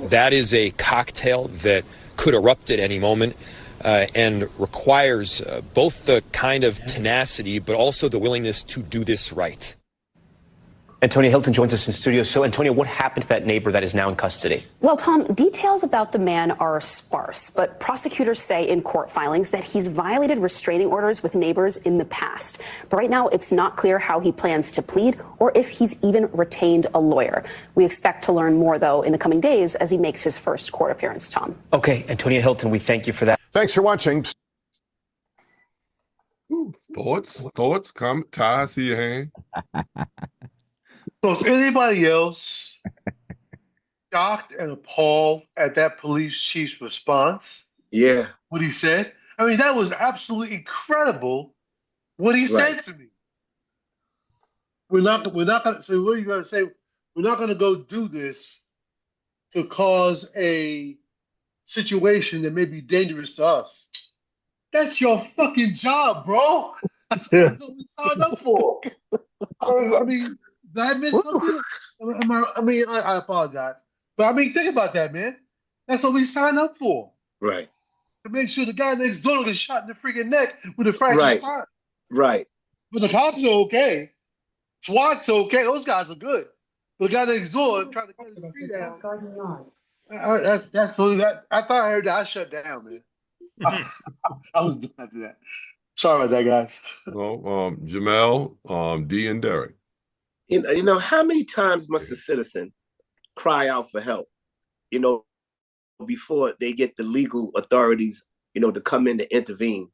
That is a cocktail that could erupt at any moment. And requires both the kind of tenacity, but also the willingness to do this right. Antonia Hilton joins us in studio. So, Antonia, what happened to that neighbor that is now in custody? Well, Tom, details about the man are sparse, but prosecutors say in court filings that he's violated restraining orders with neighbors in the past. But right now, it's not clear how he plans to plead or if he's even retained a lawyer. We expect to learn more, though, in the coming days as he makes his first court appearance, Tom. Okay, Antonia Hilton, we thank you for that. Thanks for watching. Thoughts? Comment, Ty, see your hand. So is anybody else shocked and appalled at that police chief's response? Yeah. What he said? I mean, that was absolutely incredible what he said to me. We're not gonna say, what are you gonna say? We're not gonna go do this to cause a situation that may be dangerous to us. That's your fucking job, bro. That's what we signed up for. I mean, did I miss something? I apologize. But I mean, think about that, man. That's what we signed up for. Right. To make sure the guy next door gets shot in the freaking neck with a fractured spine. Right. But the cops are okay. SWAT's okay. Those guys are good. But the guy next door trying to cut his tree down. That's only that. I thought I heard that. I shut down, man. I was done after that. Sorry about that, guys. So, Jamel, D, and Derek. You know, how many times must a citizen cry out for help, before they get the legal authorities, to come in to intervene?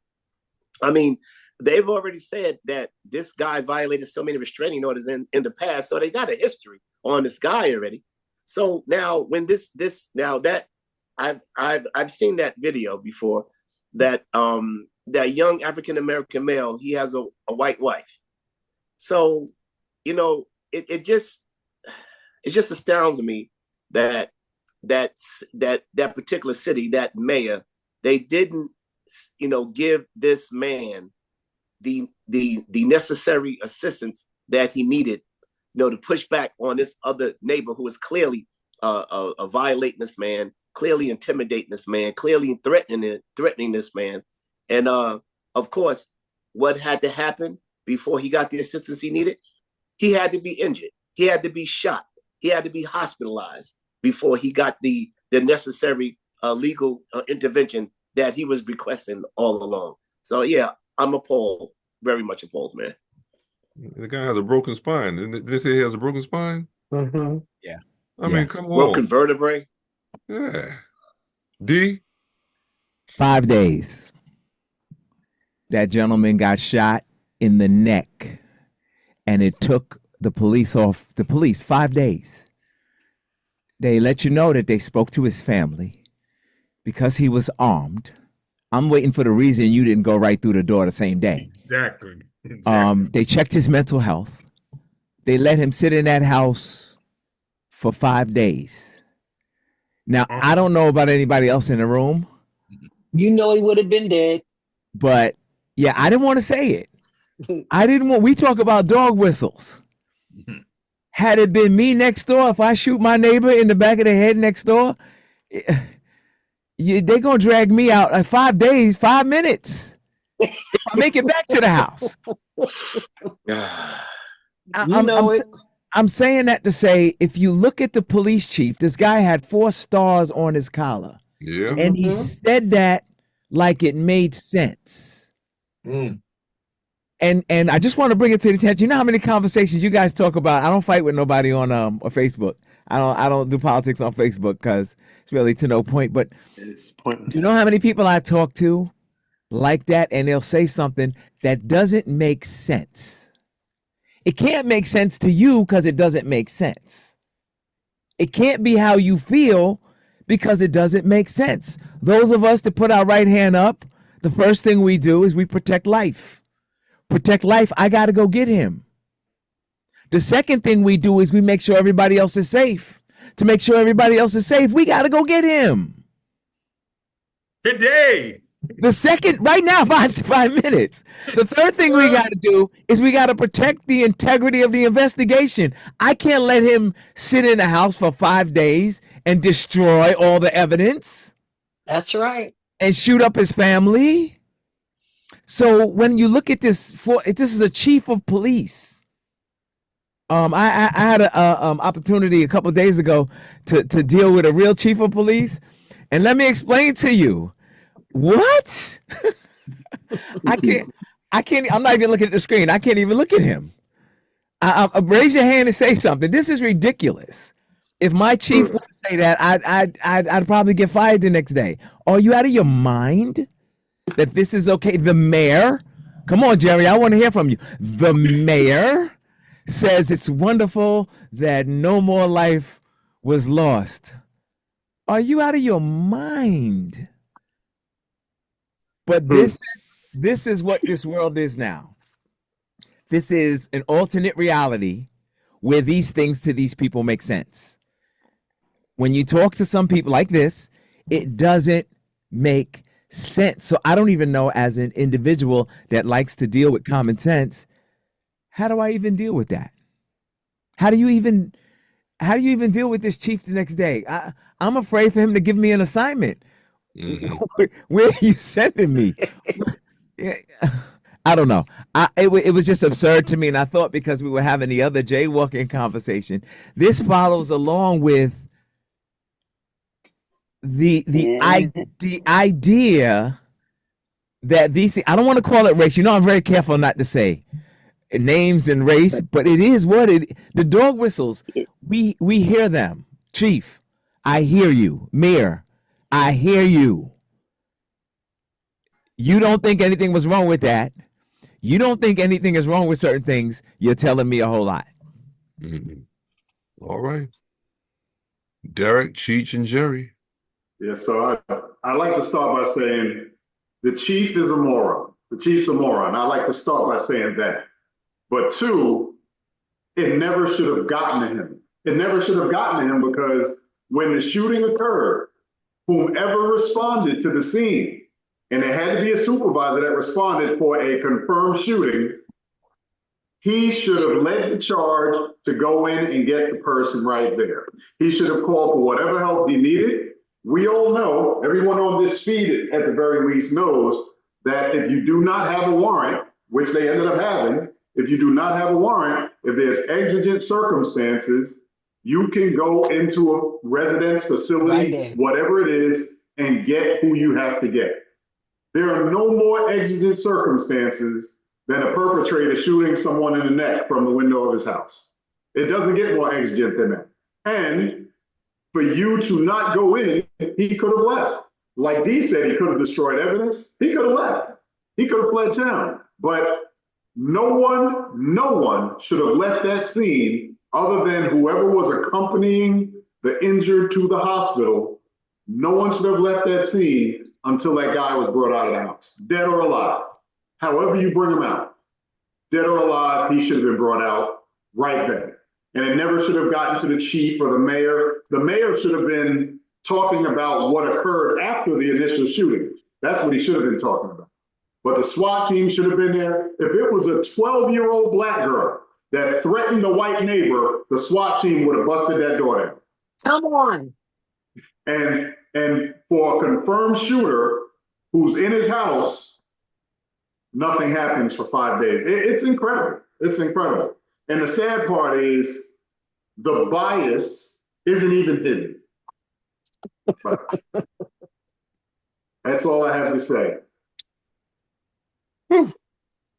I mean, they've already said that this guy violated so many restraining orders in the past, so they got a history on this guy already. So now, when I've seen that video before, that that young African American male, he has a white wife. So, it just astounds me that particular city, that mayor, they didn't, give this man the necessary assistance that he needed, to push back on this other neighbor who is clearly violating this man, clearly intimidating this man, clearly threatening this man. And of course, what had to happen before he got the assistance he needed? He had to be injured. He had to be shot. He had to be hospitalized before he got the necessary legal intervention that he was requesting all along. So yeah, I'm appalled, very much appalled, man. The guy has a broken spine. Didn't they say he has a broken spine? Mm-hmm. Yeah. I mean, come on. Broken vertebrae. Yeah. D? 5 days. That gentleman got shot in the neck, and it took the police 5 days. They let you know that they spoke to his family because he was armed. I'm waiting for the reason you didn't go right through the door the same day. Exactly. They checked his mental health. They let him sit in that house for 5 days. Now, I don't know about anybody else in the room. He would have been dead. But yeah, I didn't want to say it. We talk about dog whistles. Had it been me next door, if I shoot my neighbor in the back of the head next door, they're going to drag me out like 5 days, 5 minutes. If I make it back to the house. I'm saying that to say, if you look at the police chief, this guy had 4 stars on his collar. Yeah. And he said that like it made sense. And I just want to bring it to the attention. You know how many conversations you guys talk about? I don't fight with nobody on Facebook. I don't do politics on Facebook because it's really to no point. But it's pointless. You know how many people I talk to like that, and they'll say something that doesn't make sense. It can't make sense to you because it doesn't make sense. It can't be how you feel because it doesn't make sense. Those of us that put our right hand up, the first thing we do is we protect life. Protect life, I got to go get him. The second thing we do is we make sure everybody else is safe. To make sure everybody else is safe, we got to go get him. Today. The second, right now, 5 minutes. The third thing we got to do is we got to protect the integrity of the investigation. I can't let him sit in the house for 5 days and destroy all the evidence. That's right. And shoot up his family. So when you look at this, this is a chief of police. I had an opportunity a couple of days ago to deal with a real chief of police. And let me explain to you. What? I can't, I'm not even looking at the screen. I can't even look at him. Raise your hand and say something. This is ridiculous. If my chief would say that, I'd probably get fired the next day. Are you out of your mind that this is okay? The mayor, come on, Jerry, I want to hear from you. The mayor says it's wonderful that no more life was lost. Are you out of your mind? But this is what this world is now. This is an alternate reality where these things to these people make sense. When you talk to some people like this, it doesn't make sense. So I don't even know, as an individual that likes to deal with common sense, how do I even deal with that? How do you even deal with this chief the next day? I'm afraid for him to give me an assignment. Where are you sending me? Yeah, I don't know. It was just absurd to me, and I thought, because we were having the other jaywalking conversation, this follows along with the idea that these things, I don't want to call it race. You know, I'm very careful not to say names and race, but it is what it. The dog whistles, we hear them. Chief, I hear you. Mayor, I hear you. You don't think anything was wrong with that. You don't think anything is wrong with certain things. You're telling me a whole lot. All right. Derek, Cheech, and Jerry. Yeah, so I like to start by saying the chief is a moron. The chief's a moron. I like to start by saying that. But two, it never should have gotten to him. It never should have gotten to him, because when the shooting occurred, whomever responded to the scene, and it had to be a supervisor that responded for a confirmed shooting, he should have led the charge to go in and get the person right there. He should have called for whatever help he needed. We all know, everyone on this feed at the very least knows, that if you do not have a warrant, which they ended up having, if you do not have a warrant, if there's exigent circumstances, you can go into a residence facility, whatever it is, and get who you have to get. There are no more exigent circumstances than a perpetrator shooting someone in the neck from the window of his house. It doesn't get more exigent than that. And for you to not go in, he could have left. Like Dee said, he could have destroyed evidence. He could have left. He could have fled town. But no one should have left that scene other than whoever was accompanying the injured to the hospital. No one should have left that scene until that guy was brought out of the house, dead or alive. However you bring him out, dead or alive, he should have been brought out right then. And it never should have gotten to the chief or the mayor. The mayor should have been talking about what occurred after the initial shooting. That's what he should have been talking about. But the SWAT team should have been there. If it was a 12-year-old black girl that threatened the white neighbor, the SWAT team would have busted that door down. Come on. And for a confirmed shooter who's in his house, nothing happens for 5 days. It's incredible. It's incredible. And the sad part is the bias isn't even hidden. But that's all I have to say.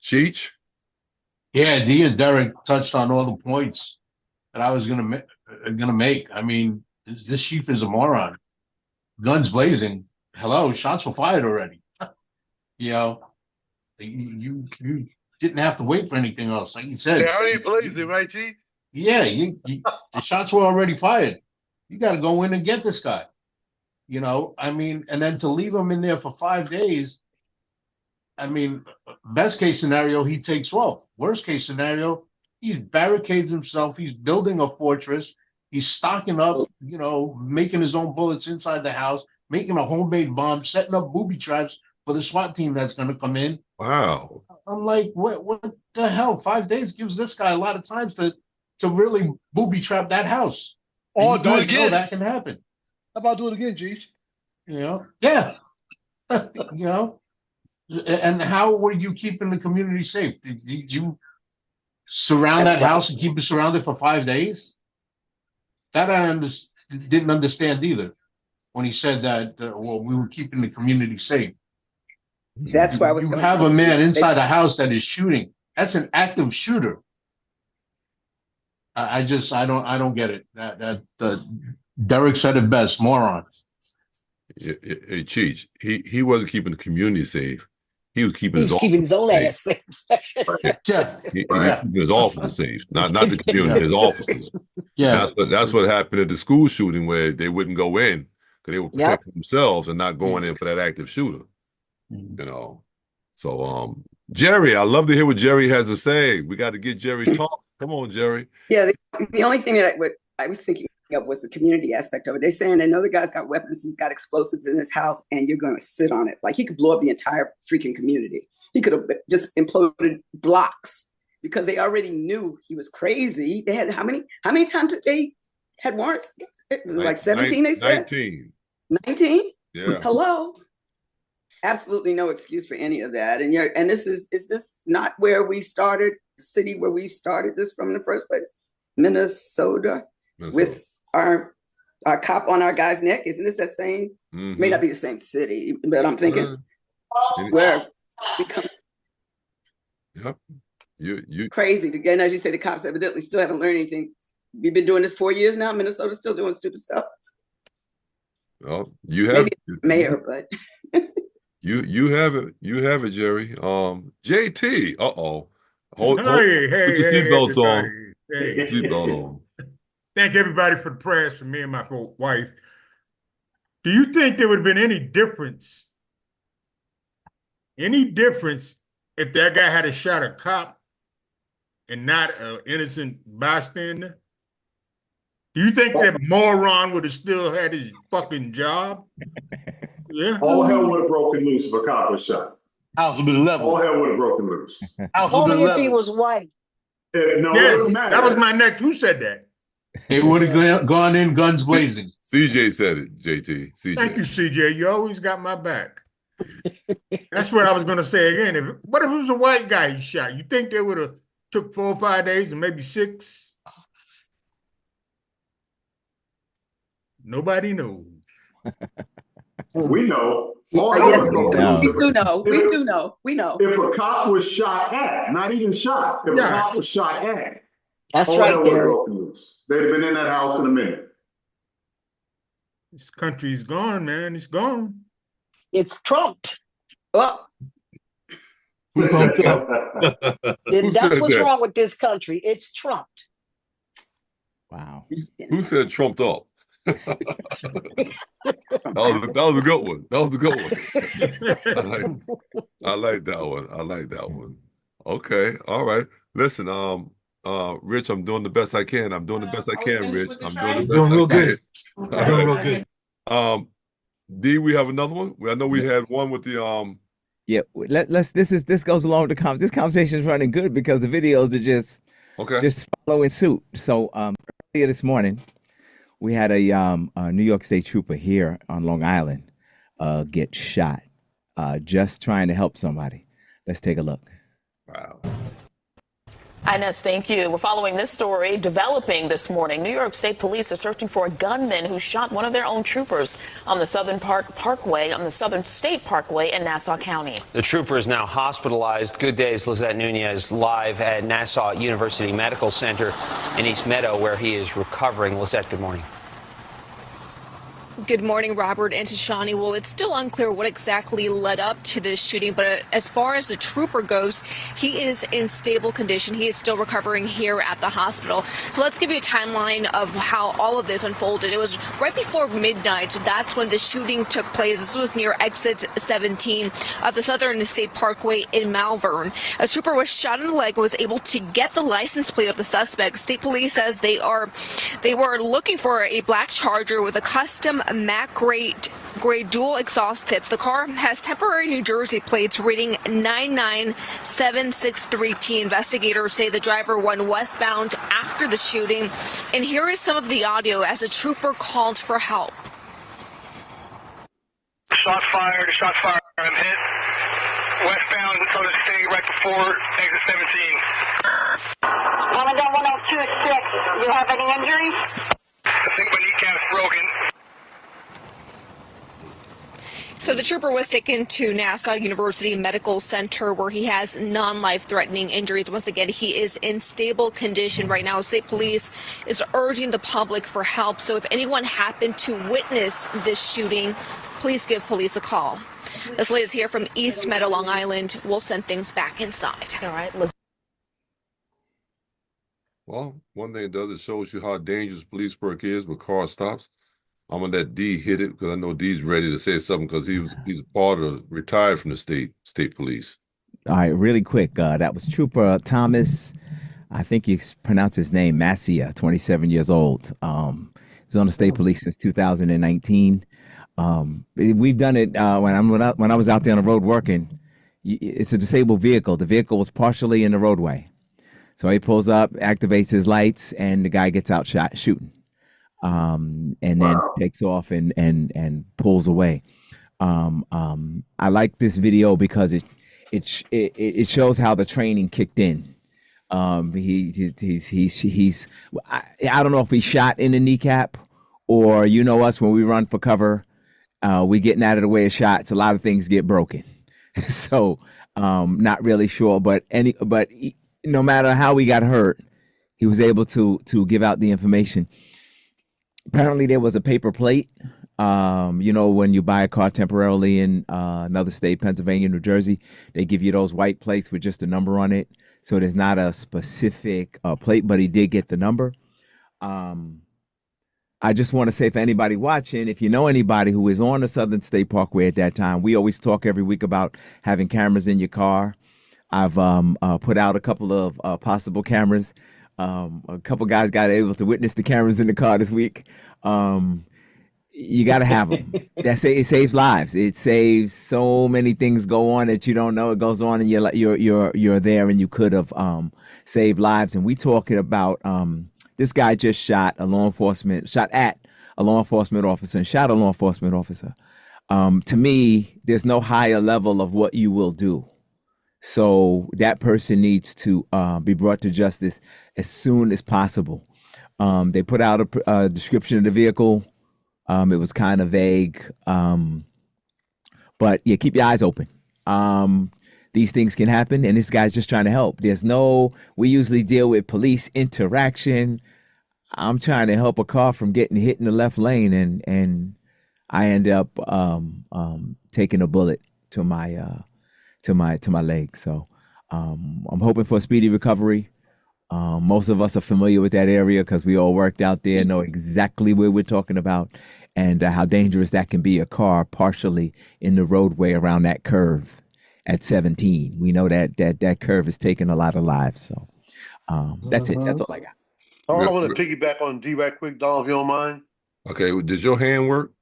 Cheech? Yeah, Dee and Derek touched on all the points that I was gonna make. I mean, this chief is a moron. Guns blazing. Hello, shots were fired already. You know, you didn't have to wait for anything else, like you said. They're already blazing, right, G? Yeah, the shots were already fired. You got to go in and get this guy. You know, I mean, and then to leave him in there for 5 days. I mean, best case scenario, he takes off. Worst case scenario, he barricades himself. He's building a fortress. He's stocking up, you know, making his own bullets inside the house, making a homemade bomb, setting up booby traps for the SWAT team that's going to come in. Wow. I'm like, what the hell? 5 days gives this guy a lot of time to really booby trap that house. Or do it again. That can happen. How about do it again, Cheech? You know? Yeah. You know? And how were you keeping the community safe? Did you surround that house and keep it surrounded for 5 days? That I didn't understand either when he said that, well, we were keeping the community safe. That's why I was. You have a man inside a house that is shooting. That's an active shooter. I don't get it. Derek said it best, moron. Hey, Cheech, he wasn't keeping the community safe. He was keeping his own ass safe. Yeah. He was keeping his officers safe, not the community, his officers. Yeah, that's what happened at the school shooting, where they wouldn't go in because they were protecting themselves and not going in for that active shooter. You know, so Jerry, I love to hear what Jerry has to say. We got to get Jerry talk. Come on, Jerry. Yeah, the only thing that I was thinking of was the community aspect of it. They're saying they know the guy's got weapons, he's got explosives in his house, and you're going to sit on it. Like he could blow up the entire freaking community. He could have just imploded blocks because they already knew he was crazy. They had how many times did they had warrants? It was like 17, they said? 19. 19? Yeah. Hello? Absolutely no excuse for any of that. And is this not where we started, the city where we started this from in the first place? Minnesota. With our cop on our guy's neck. Isn't this that same? Mm-hmm. May not be the same city, but I'm thinking where become yep. You crazy. Again, as you say, the cops evidently still haven't learned anything. We've been doing this 4 years now. Minnesota's still doing stupid stuff. Well, you have maybe mayor, but you have it. You have it, Jerry. JT. Hold Hey, put your seatbelts on. Hey. Put your seatbelt on. Thank everybody for the prayers for me and my wife. Do you think there would have been any difference if that guy had shot a cop and not an innocent bystander? Do you think that moron would have still had his fucking job? Yeah. All hell would have broken loose if a cop was shot. House would have been level. All hell would have broken loose. House would have been Only if he level. was white. No, Yes, it doesn't matter. that was my next. Who said that? They would have gone in guns blazing. CJ said it, JT. CJ. Thank you, CJ. You always got my back. That's what I was going to say again. What if it was a white guy he shot? You think they would have took 4 or 5 days and maybe 6? Nobody knows. We know. Yes, we do know. We do know. We know. If a cop was shot at, not even shot, if a cop was shot at, that's all right, hell would have Gary. broken loose. They'd have been in that house in a minute. This country's gone, man. It's gone. It's trumped. Oh. Who said that? That's what's that? wrong with this country. It's trumped. Wow. Who said trumped up? that was a good one. That was a good one. I like that one. I like that one. Okay. All right. Listen, Rich, I'm doing the best I can. I'm doing the best I can, Rich. I'm doing the best Doing real I can. good. Doing real good. D, we have another one. I know we had one with the Yeah, this goes along with this conversation is running good because the videos are just following suit. So earlier this morning, we had a New York State trooper here on Long Island get shot just trying to help somebody. Let's take a look. Wow. Inez, thank you. We're following this story developing this morning. New York State Police are searching for a gunman who shot one of their own troopers on the Southern State Parkway in Nassau County. The trooper is now hospitalized. Good Day's Lizette Nunez live at Nassau University Medical Center in East Meadow, where he is recovering. Lizette, good morning. Good morning, Robert and Tashani. Well, it's still unclear what exactly led up to this shooting, but as far as the trooper goes, he is in stable condition. He is still recovering here at the hospital. So let's give you a timeline of how all of this unfolded. It was right before midnight. That's when the shooting took place. This was near exit 17 of the Southern State Parkway in Malvern. A trooper was shot in the leg and was able to get the license plate of the suspect. State police says they were looking for a black Charger with a custom Mac gray dual exhaust tips. The car has temporary New Jersey plates reading 99763T. Investigators say the driver went westbound after the shooting. And here is some of the audio as the trooper called for help. Shot fired. I'm hit. Westbound to the state right before exit 17. Woman down 1026. You have any injuries? I think my kneecap's broken. So the trooper was taken to Nassau University Medical Center where he has non-life-threatening injuries. Once again, he is in stable condition right now. State police is urging the public for help. So if anyone happened to witness this shooting, please give police a call. This latest here from East Meadow, Long Island. We'll send things back inside. All right. Well, one thing it does, it shows you how dangerous police work is with car stops. I'm gonna let D hit it because I know D's ready to say something because he's retired from the state police. All right, really quick. That was Trooper Thomas. I think you pronounce his name Massia, 27 years old. Was on the state police since 2019. We've done it when I was out there on the road working. It's a disabled vehicle. The vehicle was partially in the roadway, so he pulls up, activates his lights, and the guy gets out shooting, and then takes off and pulls away. I like this video because it shows how the training kicked in. He's I don't know if he's shot in the kneecap, or us when we run for cover, we getting out of the way of shots. A lot of things get broken, so not really sure. But no matter how he got hurt, he was able to give out the information. Apparently, there was a paper plate. When you buy a car temporarily in another state, Pennsylvania, New Jersey, they give you those white plates with just a number on it. So there's not a specific plate, but he did get the number. I just want to say for anybody watching, if you know anybody who is on the Southern State Parkway at that time, we always talk every week about having cameras in your car. I've put out a couple of possible cameras. A couple guys got able to witness the cameras in the car this week. You got to have them. It saves lives. It saves so many things go on that you don't know it goes on, and you're there, and you could have saved lives. And we talking about this guy just shot at a law enforcement officer and shot a law enforcement officer. To me, there's no higher level of what you will do. So that person needs to be brought to justice as soon as possible. They put out a description of the vehicle. It was kind of vague, but yeah, keep your eyes open. These things can happen, and this guy's just trying to help. We usually deal with police interaction. I'm trying to help a car from getting hit in the left lane, and I end up taking a bullet to my leg. So I'm hoping for a speedy recovery. Most of us are familiar with that area because we all worked out there, know exactly where we're talking about, and how dangerous that can be, a car partially in the roadway around that curve at 17. We know that curve is taking a lot of lives. So that's it. That's all I got. I want to piggyback on D right quick, Donald, if you don't mind. Okay, does your hand work?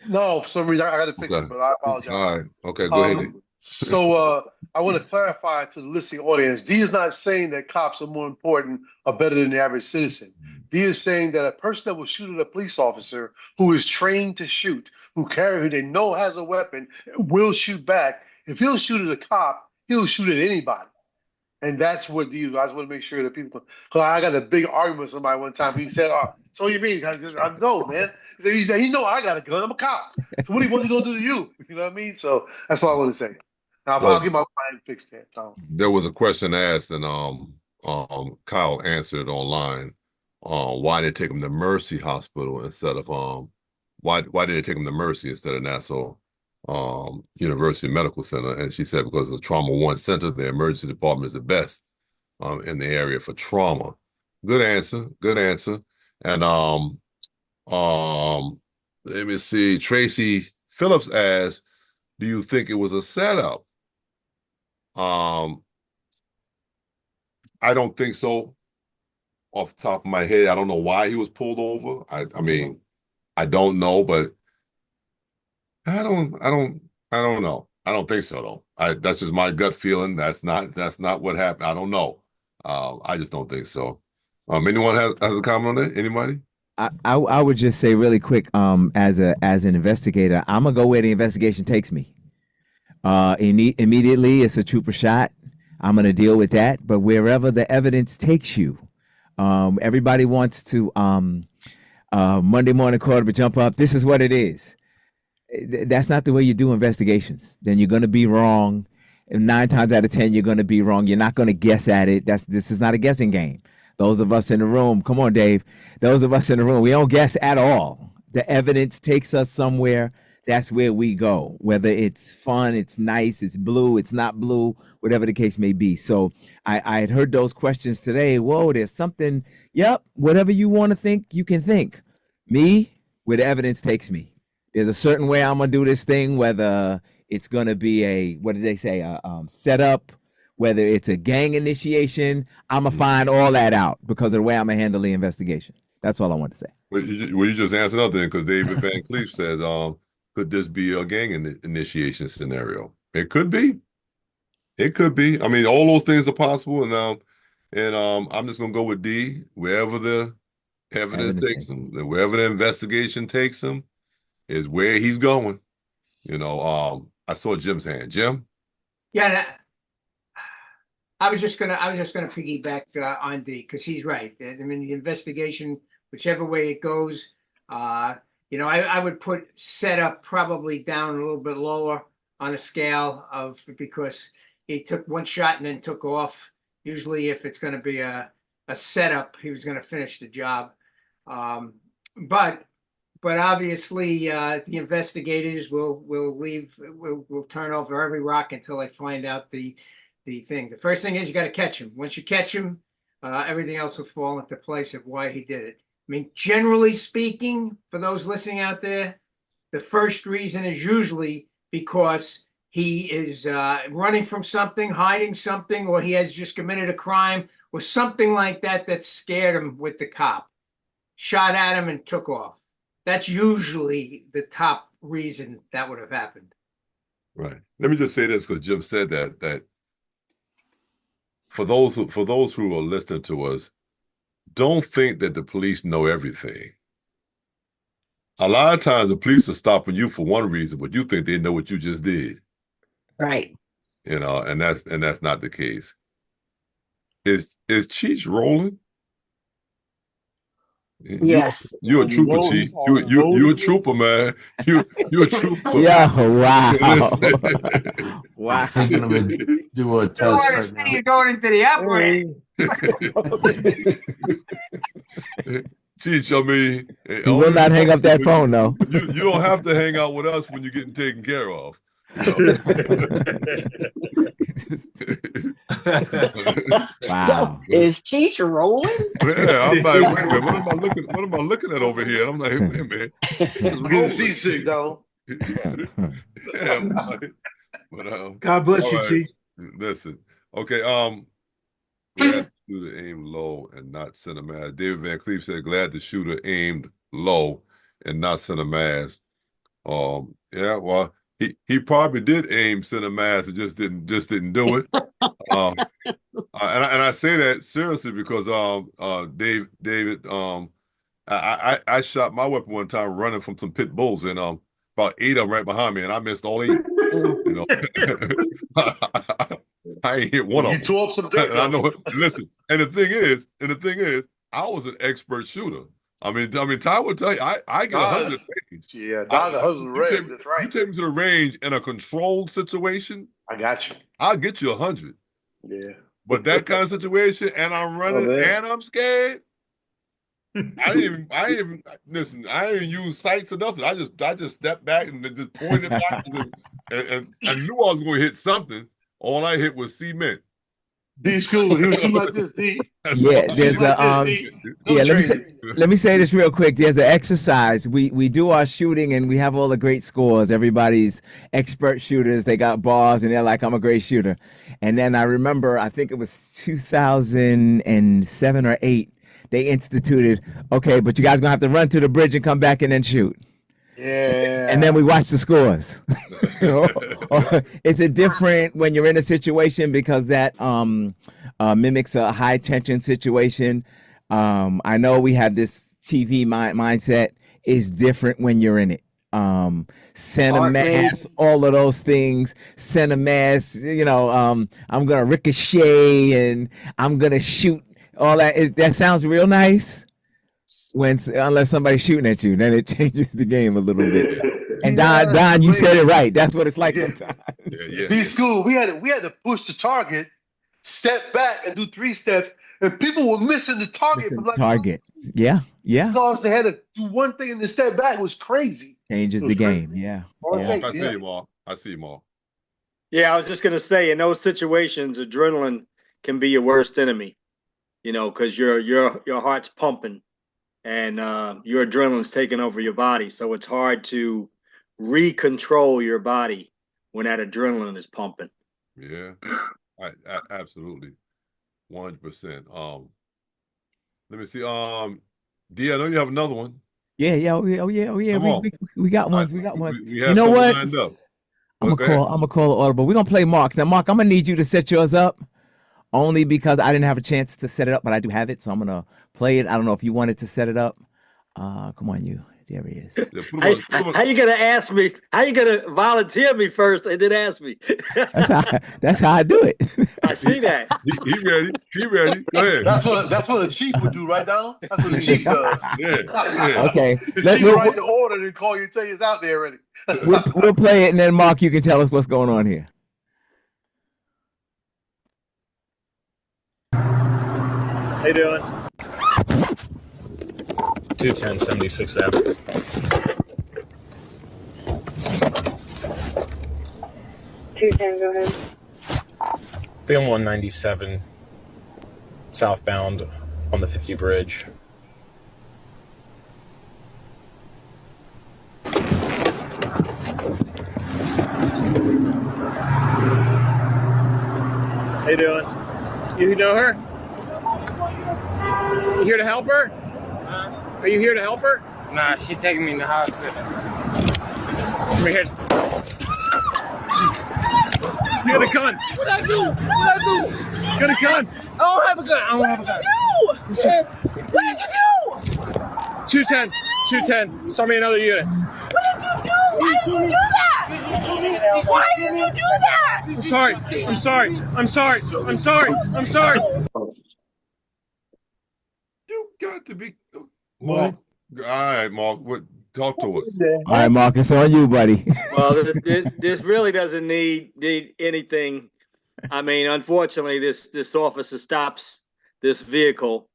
No, for some reason I got to fix it, but I apologize. All right. Okay, go ahead. So I want to clarify to the listening audience, D is not saying that cops are more important or better than the average citizen. D is saying that a person that will shoot at a police officer who is trained to shoot, who they know has a weapon, will shoot back. If he'll shoot at a cop, he'll shoot at anybody. And that's what D is. I just want to make sure that people, because I got a big argument with somebody one time. He said, so you mean? I know, man. He said, I got a gun. I'm a cop. So what's he going to do to you? You know what I mean? So that's all I want to say. Now, I'll get my mind fixed there, Tom. There was a question asked, and Kyle answered online. Why did they take him to Mercy Hospital instead of why did they take him to Mercy instead of Nassau University Medical Center? And she said because the Trauma One Center, the emergency department is the best in the area for trauma. Good answer. And let me see. Tracy Phillips asked, "Do you think it was a setup?" I don't think so. Off the top of my head, I don't know why he was pulled over. I mean, I don't know, but I don't know. I don't think so though. That's just my gut feeling. That's not what happened. I don't know. I just don't think so. Anyone has a comment on that? Anybody? I would just say really quick, as an investigator, I'm gonna go where the investigation takes me. Immediately, it's a trooper shot. I'm gonna deal with that. But wherever the evidence takes you, everybody wants to Monday morning quarterback jump up. This is what it is. That's not the way you do investigations. Then you're gonna be wrong. And 9 times out of 10, you're gonna be wrong. You're not gonna guess at it. This is not a guessing game. Those of us in the room, come on, Dave. Those of us in the room, we don't guess at all. The evidence takes us somewhere. That's where we go. Whether it's fun, it's nice, it's blue, it's not blue, whatever the case may be. So I had heard those questions today. Whoa, there's something. Yep, whatever you want to think, you can think. Me, where the evidence takes me. There's a certain way I'm gonna do this thing, whether it's gonna be a, what did they say, a setup, whether it's a gang initiation. I'm gonna find all that out because of the way I'm gonna handle the investigation. That's all I want to say. Well, you just answered another thing because David Van Cleef said, could this be a gang initiation scenario? It could be. It could be. I mean, all those things are possible, and I'm just gonna go with D. Wherever the evidence takes him, wherever the investigation takes him, is where he's going. I saw Jim's hand. Jim? Yeah, I was just gonna piggyback on D because he's right. I mean, the investigation, whichever way it goes, I would put setup probably down a little bit lower on a scale of because he took one shot and then took off. Usually, if it's going to be a setup, he was going to finish the job. But obviously, the investigators will turn over every rock until they find out the thing. The first thing is you got to catch him. Once you catch him, everything else will fall into place of why he did it. I mean, generally speaking, for those listening out there, the first reason is usually because he is running from something, hiding something, or he has just committed a crime or something like that that scared him with the cop, shot at him and took off. That's usually the top reason that would have happened. Right. Let me just say this because Jim said that for those who are listening to us, don't think that the police know everything. A lot of times the police are stopping you for one reason, but you think they know what you just did. Right. And that's not the case. Is Cheech rolling? Yes. You're a trooper, Cheech. You a trooper, man. You a trooper. Yeah, wow. Wow. I'm taking him and do a I don't test want to right see now. you going into the operator. Cheech, I mean, He will not hang up that phone, though. You don't have to hang out with us when you're getting taken care of. Wow. So is Cheech rolling? Yeah, I'm like, wait a minute, what am I looking at over here? And I'm like, wait a minute. We're getting seasick, though. Yeah, but God bless you, right. Chief. Listen, okay. Glad the shooter aimed low and not sent a mass. David Van Cleef said, "Glad the shooter aimed low and not sent a mass." Yeah, well, he probably did aim send a mass, and just didn't do it. And I say that seriously because David, I shot my weapon one time running from some pit bulls, and about 8 of them right behind me, and I missed all 8. I ain't hit one of them. You tore up some dirt. And I know. Listen, and the thing is, I was an expert shooter. I mean, Ty will tell you, I get 100 range. Yeah, Dog 100 range. That's right. You take me to the range in a controlled situation. I got you. I'll get you 100. Yeah. But that kind of situation, and I'm running, and I'm scared. I didn't even listen. I didn't use sights or nothing. I just stepped back and just pointed back, and I knew I was going to hit something. All I hit was cement. These cool. He was shooting like this, D. Yeah, there's let me say this real quick. There's an exercise. We do our shooting and we have all the great scores. Everybody's expert shooters. They got bars and they're like, I'm a great shooter. And then I remember, I think it was 2007 or 8. They instituted, okay, but you guys gonna have to run to the bridge and come back and then shoot. Yeah. And then we watch the scores. Is it different when you're in a situation because that mimics a high tension situation? I know we have this TV mindset is different when you're in it. Send a mass, all of those things. Send a mass, I'm gonna ricochet and I'm gonna shoot. All that that sounds real nice. Unless somebody's shooting at you, then it changes the game a little bit. And Don, you said it right. That's what it's like sometimes. Be school. We had to push the target, step back, and do 3 steps, and people were missing the target. Yeah. Because they had to do one thing and then step back. It was crazy. Changes the game. Yeah. I see you, Mark. Yeah, I was just gonna say, in those situations, adrenaline can be your worst enemy. Because your heart's pumping. And your adrenaline's taking over your body. So it's hard to recontrol your body when that adrenaline is pumping. Yeah, I absolutely. 100%. Let me see. D, I know you have another one. Yeah, yeah, oh yeah. Come on. We got ones. We got ones. We have You know some what? lined up. I'm Well, gonna call an audible. We're gonna play Mark's. Now, Mark, I'm gonna need you to set yours up only because I didn't have a chance to set it up, but I do have it, so I'm gonna play it. I don't know if you wanted to set it up. Come on, you. There he is. Yeah, How you gonna ask me? How you gonna volunteer me first and then ask me? That's how I do it. I see that. He ready. He ready. Go ahead. That's what the chief would do, right, Donald? That's what the chief does. Yeah. Okay. The chief write the order and call you and tell you it's out there already. We'll play it, and then Mark, you can tell us what's going on here. How you doing? 210 76th Ave. Go ahead. Be on 197 southbound on the 50 bridge. How you doing? You know her? You here to help her? Are you here to help her? Nah, she taking me in the hospital. Come here. You got a gun. What I do? What I do? You got a gun. I don't have a gun. I don't have a gun. What did you do? 210. 210. Saw me another unit. What did you do? Why did you do that? Why did you do that? I'm sorry. I'm sorry. I'm sorry. I'm sorry. I'm sorry. You got to be Mark. All right, Mark. Talk to us. All right, Mark, it's on you, buddy. Well, this really doesn't need anything. I mean, unfortunately, this officer stops this vehicle.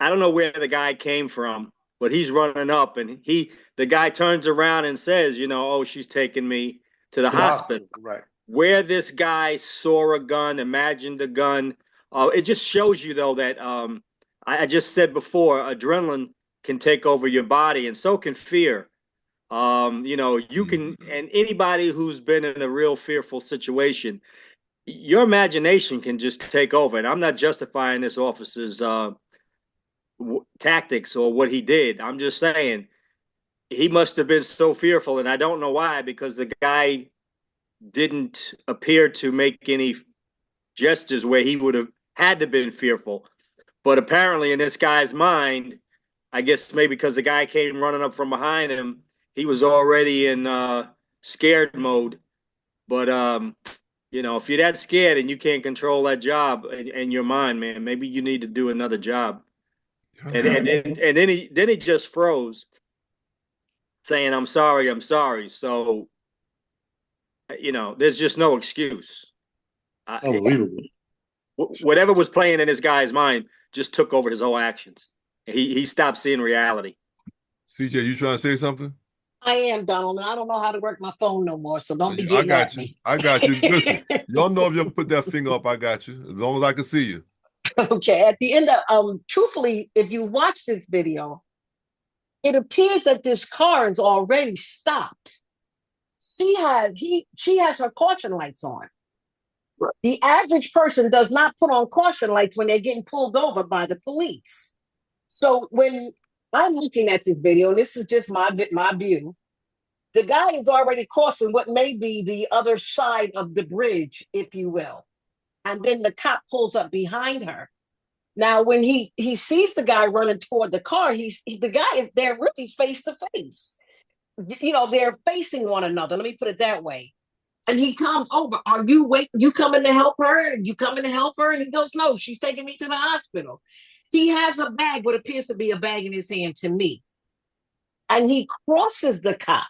I don't know where the guy came from, but he's running up, and the guy turns around and says, oh, she's taking me to the hospital. Right. Where this guy saw a gun, imagined a gun, it just shows you, though, that I just said before, adrenaline can take over your body, and so can fear. You can, and anybody who's been in a real fearful situation, your imagination can just take over. And I'm not justifying this officer's tactics or what he did. I'm just saying he must have been so fearful, and I don't know why, because the guy didn't appear to make any gestures where he would have had to been fearful. But apparently in this guy's mind, I guess maybe because the guy came running up from behind him, he was already in scared mode. But if you're that scared and you can't control that job in your mind, man, maybe you need to do another job. And then he just froze, saying, I'm sorry. So, there's just no excuse. Unbelievable. Whatever was playing in this guy's mind just took over his whole actions. He stopped seeing reality. CJ, you trying to say something? I am, Donald, and I don't know how to work my phone no more, so don't be getting at me. I got you. Listen, y'all know if you ever put that finger up, I got you. As long as I can see you. Okay. At the end of truthfully, if you watch this video, it appears that this car is already stopped. She has her caution lights on. The average person does not put on caution lights when they're getting pulled over by the police. So when I'm looking at this video, and this is just my view, the guy is already crossing what may be the other side of the bridge, if you will. And then the cop pulls up behind her. Now, when he sees the guy running toward the car, they're really face to face. They're facing one another. Let me put it that way. And he comes over. Are you coming to help her? You coming to help her? And he goes, no, she's taking me to the hospital. He has a bag, what appears to be a bag in his hand to me. And he crosses the cop.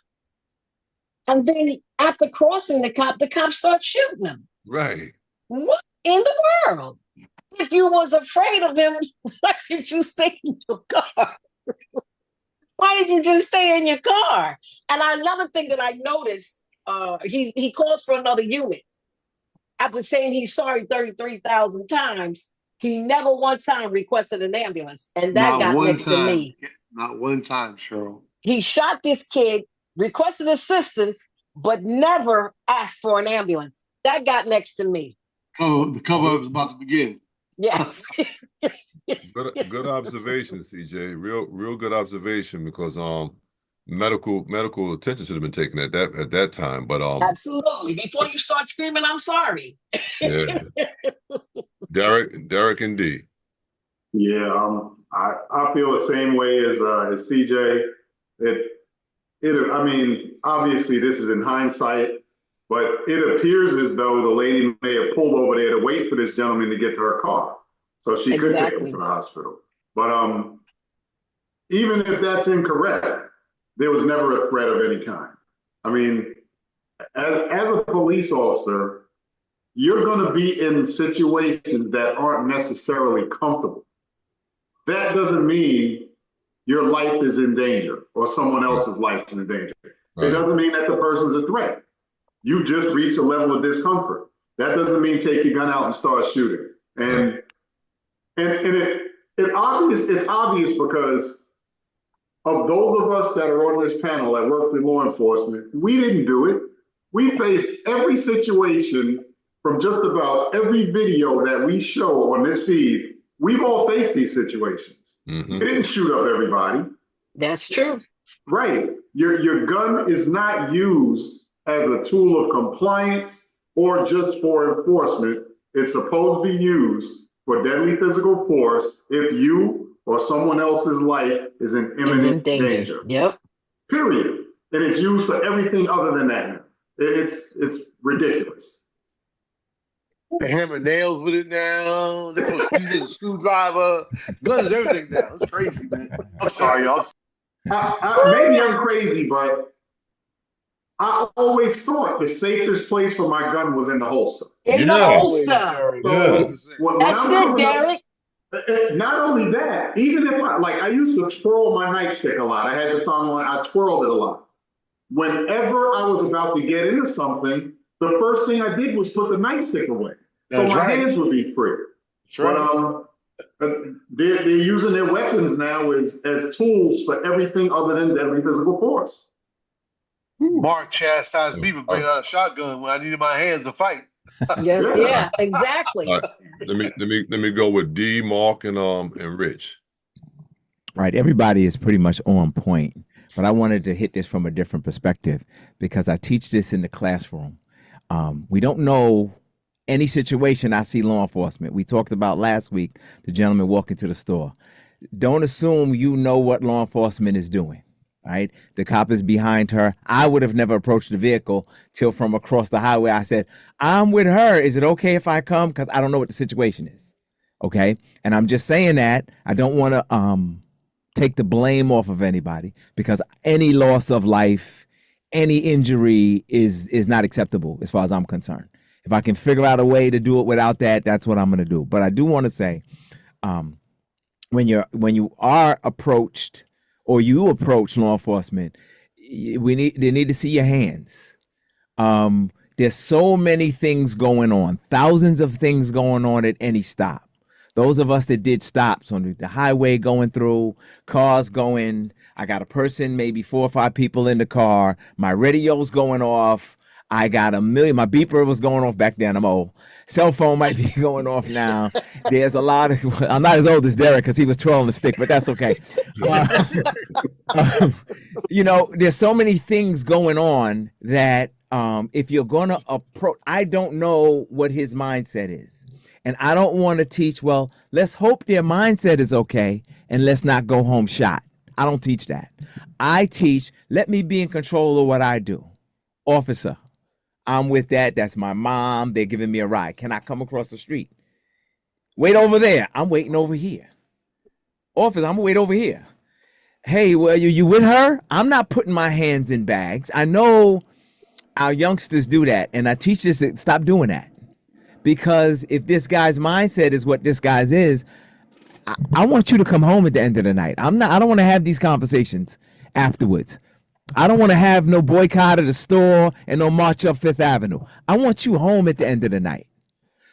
And then after crossing the cop starts shooting him. Right. What in the world? If you was afraid of him, why did you stay in your car? Why did you just stay in your car? And another thing that I noticed, he calls for another unit. After saying he's sorry 33,000 times, he never one time requested an ambulance. And that got next to me. Not one time, Cheryl. He shot this kid, requested assistance, but never asked for an ambulance. That got next to me. The cover-up is about to begin. Yes. Good observation, CJ. Real good observation because medical attention should have been taken at that time. But Absolutely. Before you start screaming, I'm sorry. yeah, Derek and D. Yeah, I feel the same way as CJ. I mean, obviously this is in hindsight, but it appears as though the lady may have pulled over there to wait for this gentleman to get to her car, so she could take him to the hospital. But even if that's incorrect, there was never a threat of any kind. I mean, as a police officer, you're going to be in situations that aren't necessarily comfortable. That doesn't mean your life is in danger or someone else's life is in danger. Right. It doesn't mean that the person's a threat. You just reached a level of discomfort. That doesn't mean take your gun out and start shooting. And it's obvious because of those of us that are on this panel that worked in law enforcement, we didn't do it. We faced every situation from just about every video that we show on this feed. We've all faced these situations. Mm-hmm. It didn't shoot up everybody. That's true. Right. Your gun is not used as a tool of compliance or just for enforcement. It's supposed to be used for deadly physical force if you or someone else's life is in imminent danger. Yep. Period. And it's used for everything other than that. It's ridiculous. They hammer nails with it now. They put using a screwdriver, guns, everything now. It's crazy, man. I'm sorry, y'all. Maybe I'm crazy, but I always thought the safest place for my gun was in the holster. In the holster. So that's it, Derek. Not only that, even if I used to twirl my nightstick a lot. I had the tongue on, I twirled it a lot. Whenever I was about to get into something, the first thing I did was put the nightstick away. So my hands would be free. That's right. But they're using their weapons now as tools for everything other than deadly physical force. Mark chastised me for bringing out a shotgun when I needed my hands to fight. Yes, yeah, exactly. All right. Let me go with D, Mark, and Rich. Right, everybody is pretty much on point, but I wanted to hit this from a different perspective because I teach this in the classroom. We don't know any situation I see law enforcement. We talked about last week, the gentleman walking to the store. Don't assume you know what law enforcement is doing, right? The cop is behind her. I would have never approached the vehicle till from across the highway. I said, I'm with her. Is it okay if I come? Because I don't know what the situation is, okay? And I'm just saying that. I don't want to take the blame off of anybody because any loss of life, any injury is not acceptable as far as I'm concerned. If I can figure out a way to do it without that, that's what I'm going to do. But I do want to say, when you are approached or you approach law enforcement, they need to see your hands. There's so many things going on, thousands of things going on at any stop. Those of us that did stops on the highway going through, cars going, I got a person, maybe 4 or 5 people in the car, my radio's going off. I got my beeper was going off back then. I'm old. Cell phone might be going off now. There's a lot of, I'm not as old as Derek because he was twirling the stick, but that's okay. There's so many things going on that if you're going to approach, I don't know what his mindset is. And I don't want to teach, well, let's hope their mindset is okay and let's not go home shot. I don't teach that. I teach, let me be in control of what I do. Officer, I'm with that. That's my mom. They're giving me a ride. Can I come across the street? Wait over there. I'm waiting over here. Officer, I'm gonna wait over here. Hey, well, you with her? I'm not putting my hands in bags. I know our youngsters do that, and I teach this to stop doing that. Because if this guy's mindset is what this guy's is, I want you to come home at the end of the night. I don't want to have these conversations afterwards. I don't want to have no boycott of the store and no march up Fifth Avenue. I want you home at the end of the night.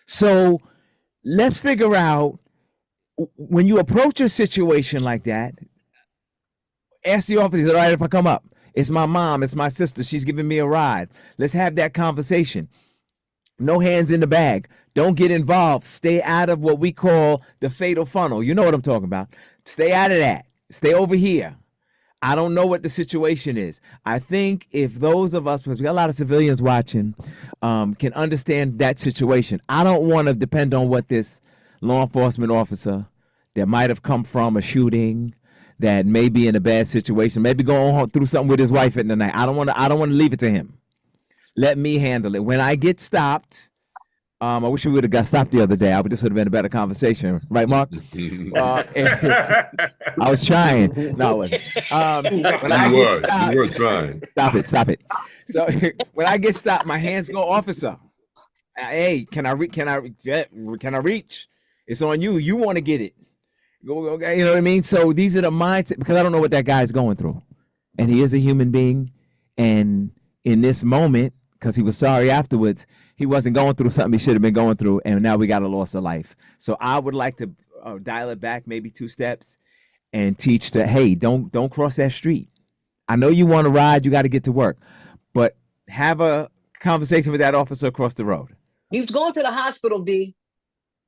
So let's figure out, when you approach a situation like that, ask the officer, is it all right if I come up? It's my mom, it's my sister, she's giving me a ride. Let's have that conversation. No hands in the bag. Don't get involved. Stay out of what we call the fatal funnel. You know what I'm talking about. Stay out of that. Stay over here. I don't know what the situation is. I think if those of us, because we got a lot of civilians watching, can understand that situation. I don't want to depend on what this law enforcement officer that might have come from a shooting, that may be in a bad situation, maybe going through something with his wife at the night. I don't want to leave it to him. Let me handle it. When I get stopped, I wish we would have got stopped the other day. This would have been a better conversation, right, Mark? I was trying. No, I wasn't. When I get stopped, you were trying. Stop it. So when I get stopped, my hands go, officer. Hey, can I reach? It's on you. You want to get it. Go, you know what I mean? So these are the mindset, because I don't know what that guy's going through, and he is a human being, and in this moment, because he was sorry afterwards, he wasn't going through something he should have been going through, and now we got a loss of life. So I would like to dial it back maybe 2 steps and teach that, hey, don't cross that street. I know you want to ride, you got to get to work, but have a conversation with that officer across the road. He was going to the hospital, D.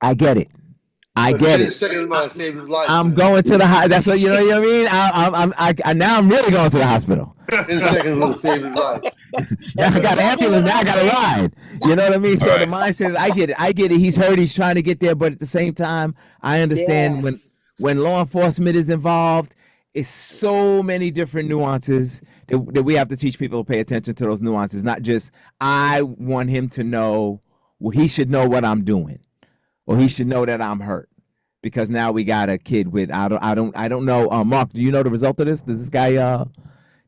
I get it. I get it. Seconds might save his life. I'm going to the that's what you know what I mean. Now I'm really going to the hospital. 10 seconds would save his life. Now I got an ambulance. Now I got to ride. You know what I mean? So the mindset is, I get it. He's hurt. He's trying to get there, but at the same time, I understand when law enforcement is involved, it's so many different nuances that we have to teach people to pay attention to those nuances. Not just I want him to know. Well, he should know what I'm doing, or he should know that I'm hurt. Because now we got a kid with I don't know. Mark, do you know the result of this? Does this guy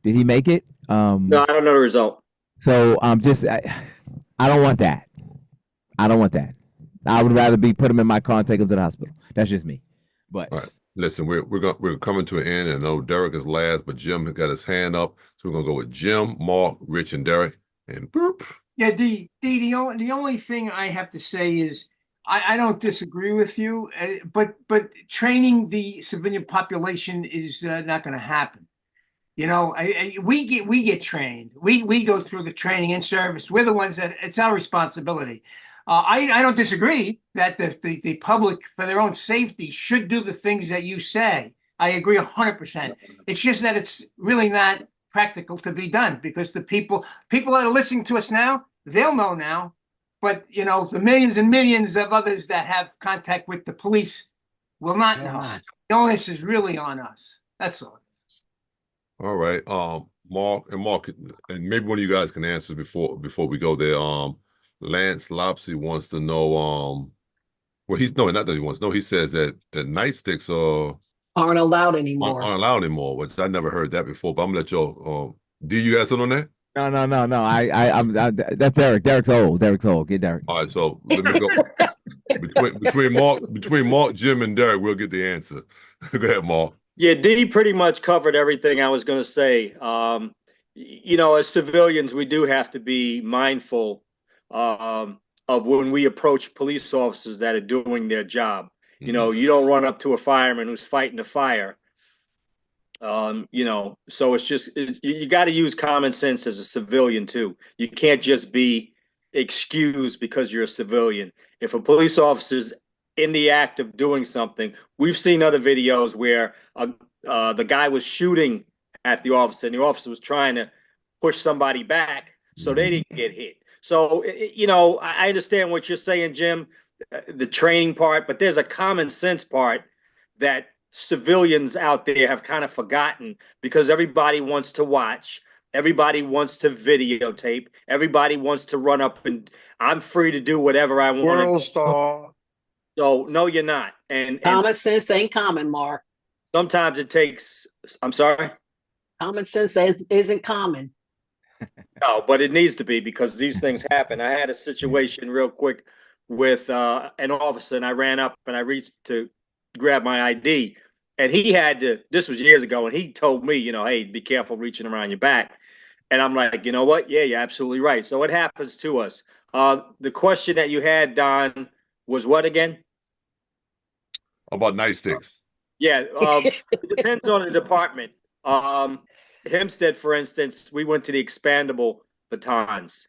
did he make it? No, I don't know the result. So I don't want that. I don't want that. I would rather put him in my car and take him to the hospital. That's just me. But all right, listen, we're coming to an end. And I know Derek is last, but Jim has got his hand up, so we're gonna go with Jim, Mark, Rich, and Derek. And boop. Yeah, the only thing I have to say is, I don't disagree with you, but training the civilian population is not going to happen. You know, we get trained. We go through the training in service. We're the ones that it's our responsibility. I don't disagree that the public, for their own safety, should do the things that you say. I agree 100%. It's just that it's really not practical to be done, because the people that are listening to us now, they'll know now. But, you know, the millions and millions of others that have contact with the police will not know. The onus is really on us. That's all. All right. Mark, and maybe one of you guys can answer before we go there. Lance Lopsy wants to know, well, not that he wants to know, he says that nightsticks aren't allowed anymore. Aren't allowed anymore, which I never heard that before, but I'm gonna let y'all do you guys something on that? No. I'm that's Derek. Derek's old. Get Derek. All right, so let me go between Mark, Jim, and Derek. We'll get the answer. Go ahead, Mark. Yeah, D pretty much covered everything I was going to say. You know, as civilians, we do have to be mindful of when we approach police officers that are doing their job. You know, you don't run up to a fireman who's fighting a fire. You know, so it's just you got to use common sense as a civilian too. You can't just be excused because you're a civilian. If a police officer's in the act of doing something, we've seen other videos where the guy was shooting at the officer, and the officer was trying to push somebody back so they didn't get hit. So, you know, I understand what you're saying, Jim, the training part, but there's a common sense part that civilians out there have kind of forgotten, because everybody wants to watch, everybody wants to videotape, everybody wants to run up and I'm free to do whatever I want. World star. So no, you're not. And common sense ain't common, Mark. Sometimes it takes. I'm sorry. Common sense isn't common. No, but it needs to be, because these things happen. I had a situation real quick with an officer, and I ran up and I reached to grab my ID, and he had to. This was years ago, and he told me, you know, hey, be careful reaching around your back. And I'm like, you know what? Yeah, you're absolutely right. So it happens to us. The question that you had, Don, was what again? About nightsticks. Yeah, it depends on the department. Hempstead, for instance, we went to the expandable batons.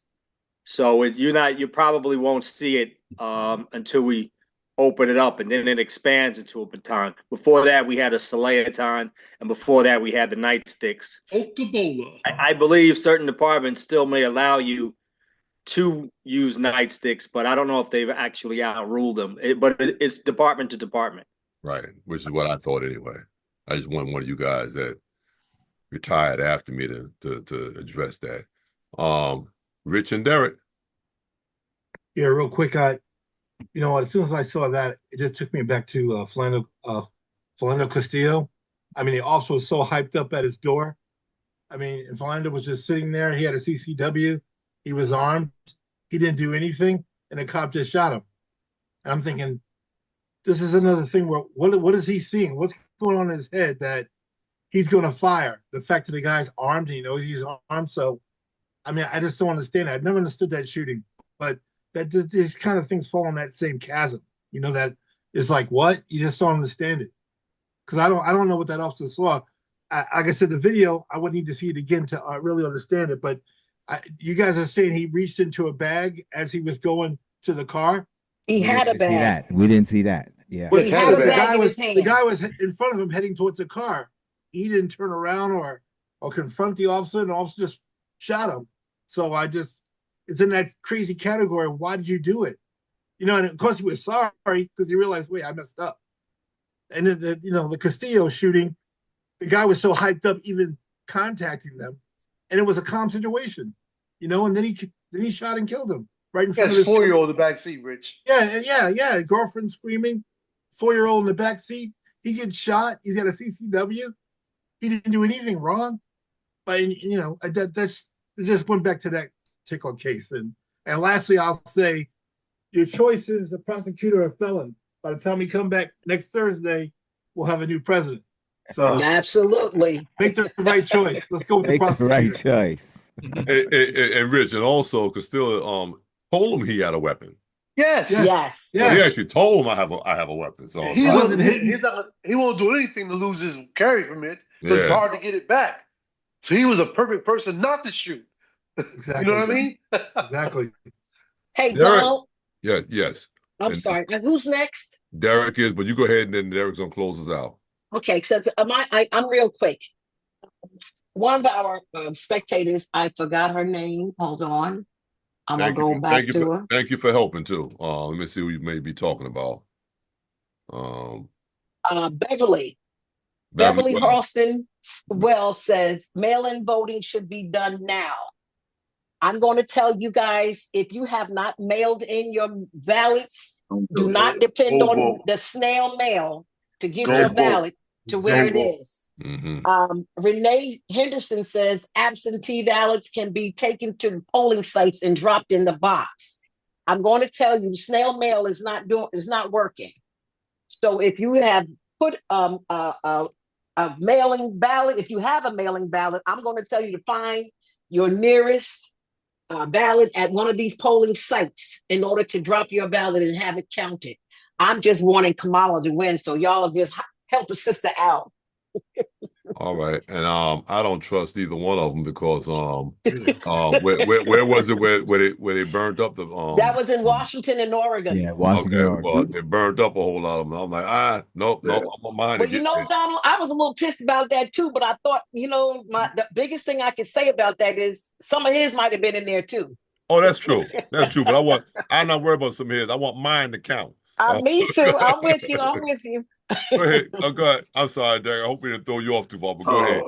So you probably won't see it until we open it up, and then it expands into a baton. Before that, we had a Salayaton, and before that, we had the nightsticks. I believe certain departments still may allow you to use nightsticks, but I don't know if they've actually outruled them. But it's department to department. Right, which is what I thought anyway. I just want one of you guys that retired after me to address that. Rich and Derek. Yeah, real quick. You know, as soon as I saw that, it just took me back to Philando Castillo. I mean, the officer was so hyped up at his door. I mean, Philando was just sitting there. He had a CCW. He was armed. He didn't do anything, and the cop just shot him. And I'm thinking, this is another thing where what is he seeing? What's going on in his head that he's going to fire? The fact that the guy's armed, and he knows he's armed. So, I mean, I just don't understand that. I've never understood that shooting, but that these kind of things fall in that same chasm. You know, that is like, what? You just don't understand it. Because I don't know what that officer saw. Like I said, the video, I would need to see it again to really understand it. But you guys are saying he reached into a bag as he was going to the car. He had a bag. We didn't see that. Yeah. But He had a bag in his the hand. guy was in front of him heading towards the car. He didn't turn around or confront the officer, and the officer just shot him. So it's in that crazy category. Why did you do it? You know, and of course he was sorry because he realized, wait, I messed up. And then the Castillo shooting, the guy was so hyped up even contacting them, and it was a calm situation, you know. And then he shot and killed him right in front of his 4-year-old in the back seat, Rich. Yeah. Girlfriend screaming, 4-year-old in the back seat. He gets shot. He's got a CCW. He didn't do anything wrong, but you know that's it just went back to that particular case. And lastly, I'll say, your choice is a prosecutor or a felon. By the time we come back next Thursday, we'll have a new president. So absolutely make the right choice. Let's go with the prosecutor. Right choice. and Rich, and also Castillo told him he had a weapon. Yes. He actually told him I have a weapon. So He wasn't hitting. He won't do anything to lose his carry permit because it's hard to get it back. So he was a perfect person not to shoot. Exactly. You know what I mean? Exactly. Hey, Derek, Donald. yes. I'm sorry. Who's next? Derek is, but you go ahead and then Derek's gonna close us out. Okay, so I'm real quick. One of our spectators, I forgot her name. Hold on. I'm going to go back to her. Thank you for helping too. Let me see who you may be talking about. Beverly Halston Wells says mail-in voting should be done now. I'm going to tell you guys, if you have not mailed in your ballots, do not depend on the snail mail to get your ballot to where it is. Mm-hmm. Renee Henderson says absentee ballots can be taken to polling sites and dropped in the box. I'm going to tell you, snail mail is not working. So if you have put a mailing ballot, if you have a mailing ballot, I'm going to tell you to find your nearest ballot at one of these polling sites in order to drop your ballot and have it counted. I'm just wanting Kamala to win, so y'all just help a sister out. All right, and I don't trust either one of them because where was it where they burned up the that was in Washington and Oregon. Yeah, Washington. Okay, Oregon. well they burned up a whole lot of them. I'm like, nope, I'm behind. But you know, Donald, I was a little pissed about that too. But I thought, the biggest thing I could say about that is some of his might have been in there too. Oh, that's true. That's true. But I'm not worried about some of his. I want mine to count. Me too. I'm with you. Go ahead. Go ahead. I'm sorry, Derek. I hope we didn't throw you off too far, but go ahead.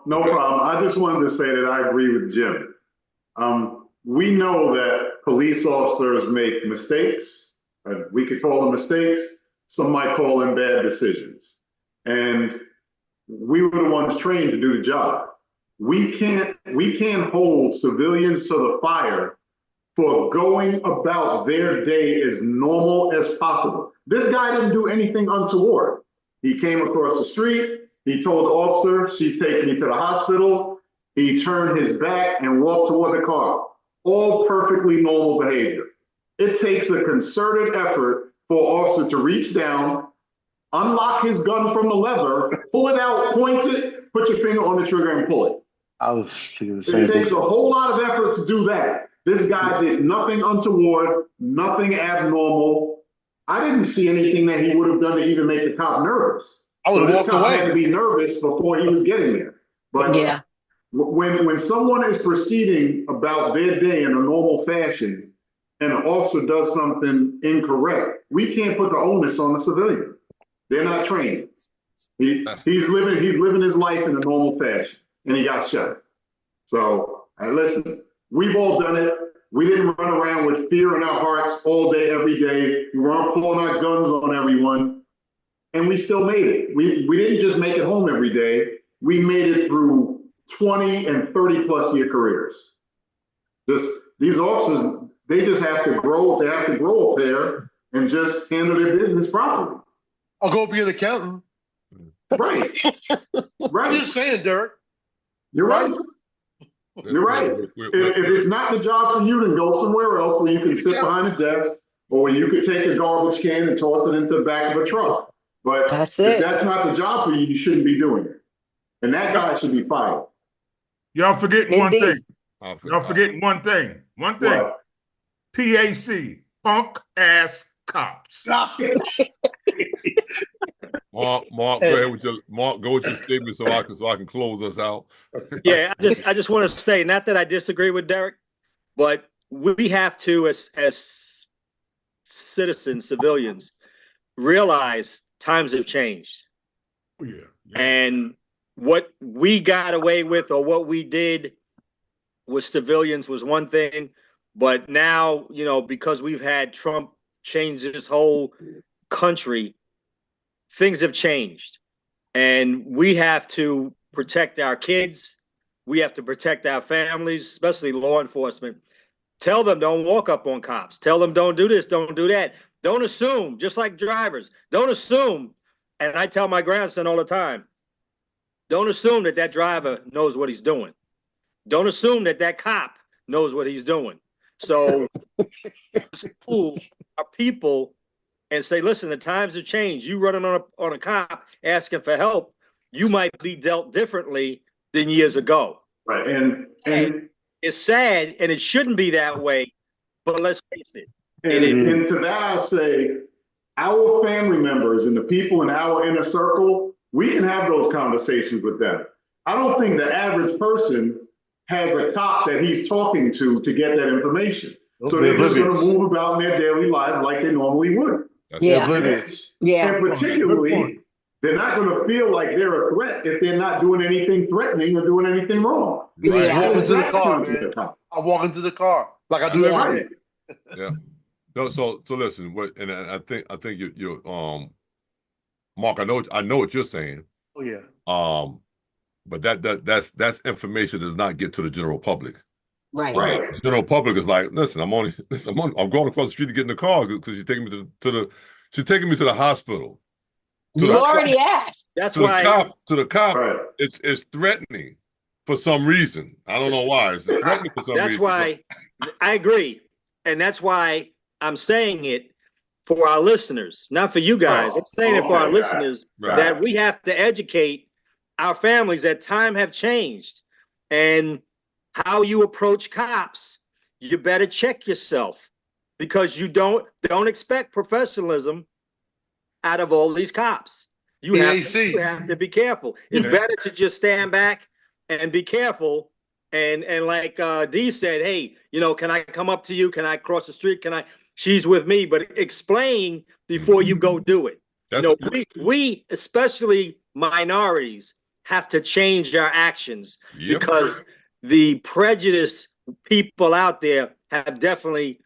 No problem. I just wanted to say that I agree with Jim. We know that police officers make mistakes. We could call them mistakes. Some might call them bad decisions. And we were the ones trained to do the job. We can't hold civilians to the fire for going about their day as normal as possible. This guy didn't do anything untoward. He came across the street. He told the officer, she's taking me to the hospital. He turned his back and walked toward the car. All perfectly normal behavior. It takes a concerted effort for an officer to reach down, unlock his gun from the lever, pull it out, point it, put your finger on the trigger and pull it. I was thinking the same thing. It takes a whole lot of effort to do that. This guy did nothing untoward, nothing abnormal. I didn't see anything that he would have done to even make the cop nervous. I would have this walked cop away. had to be nervous before he was getting there. But Yeah. when someone is proceeding about their day in a normal fashion and an officer does something incorrect, we can't put the onus on the civilian. They're not trained. He's living his life in a normal fashion, and he got shot. So, listen, we've all done it. We didn't run around with fear in our hearts all day, every day. We weren't pulling our guns on everyone, and we still made it. We didn't just make it home every day. We made it through 20 and 30 plus year careers. These officers, they just have to grow. They have to grow up there and just handle their business properly. I'll go be an accountant. Right. Right. I'm just saying, Derek. You're right. You're right. If it's not the job for you, then go somewhere else where you can sit behind a desk, or where you could take a garbage can and toss it into the back of a truck. But if that's not the job for you, you shouldn't be doing it. And that guy should be fired. Y'all forgetting one Indeed. thing. Y'all forgetting one thing. One thing. What? PAC, punk ass cops. Mark, go ahead with your statement so I can close us out. Yeah, I just want to say, not that I disagree with Derek, but we have to, as citizens, civilians, realize times have changed. Yeah. And what we got away with, or what we did with civilians, was one thing. But now, because we've had Trump change this whole country, things have changed. And we have to protect our kids. We have to protect our families, especially law enforcement. Tell them don't walk up on cops. Tell them don't do this, don't do that. Don't assume, just like drivers, don't assume. And I tell my grandson all the time, don't assume that driver knows what he's doing. Don't assume that cop knows what he's doing. So school our people and say, listen, the times have changed. You running on a cop asking for help, you might be dealt differently than years ago. Right. And it's sad, and it shouldn't be that way, but let's face it. And to that, I'll say, our family members and the people in our inner circle, we can have those conversations with them. I don't think the average person has a cop that he's talking to get that information. So they're just going to move about in their daily lives like they normally would. Yeah. And particularly, they're not going to feel like they're a threat if they're not doing anything threatening or doing anything wrong. You just walk into the car, man. I walk into the car like I do every day. Yeah. No, so listen, and I think you Mark, I know what you're saying. Oh yeah. But that's information that does not get to the general public. Right. The general public is like, listen, I'm going across the street to get in the car because she's taking me to the hospital. You already asked. That's why to the cop, it's threatening for some reason. I don't know why. It's threatening for some reason. That's why I agree. And that's why I'm saying it for our listeners, not for you guys. I'm saying it for our listeners that we have to educate our families that time have changed, and how you approach cops. You better check yourself, because you don't expect professionalism out of all these cops. You have to be careful. It's better to just stand back and be careful. And like Dee said, hey, can I come up to you? Can I cross the street? She's with me, but explain before you go do it. We, especially minorities, have to change our actions because the prejudice people out there have definitely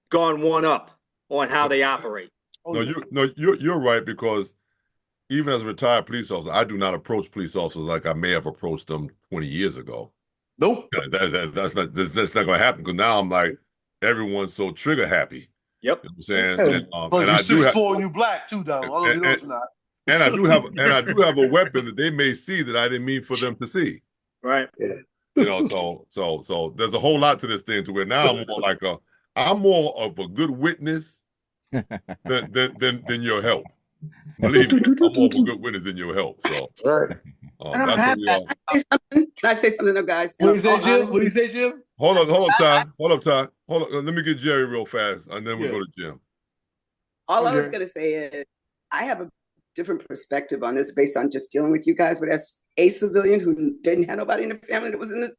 gone one up on how they operate. You're right, because even as a retired police officer, I do not approach police officers like I may have approached them 20 years ago. Nope. That's not going to happen, because now I'm like, everyone's so trigger happy. Yep. You know what I'm saying? But you're 6'4" and you black too, Donald. I don't know if not. And I do have a weapon that they may see that I didn't mean for them to see. Right. Yeah. So there's a whole lot to this thing, to where now I'm more of a good witness than your help. Believe me, I'm more of a good witness than your help. So that's what we are. Can I say something though, guys? What do you say, Jim? Hold up, Ty. Hold on. Let me get Jerry real fast, and then we'll go to Jim. All I was going to say is I have a different perspective on this based on just dealing with you guys, but as a civilian who didn't have nobody in the family that was in the,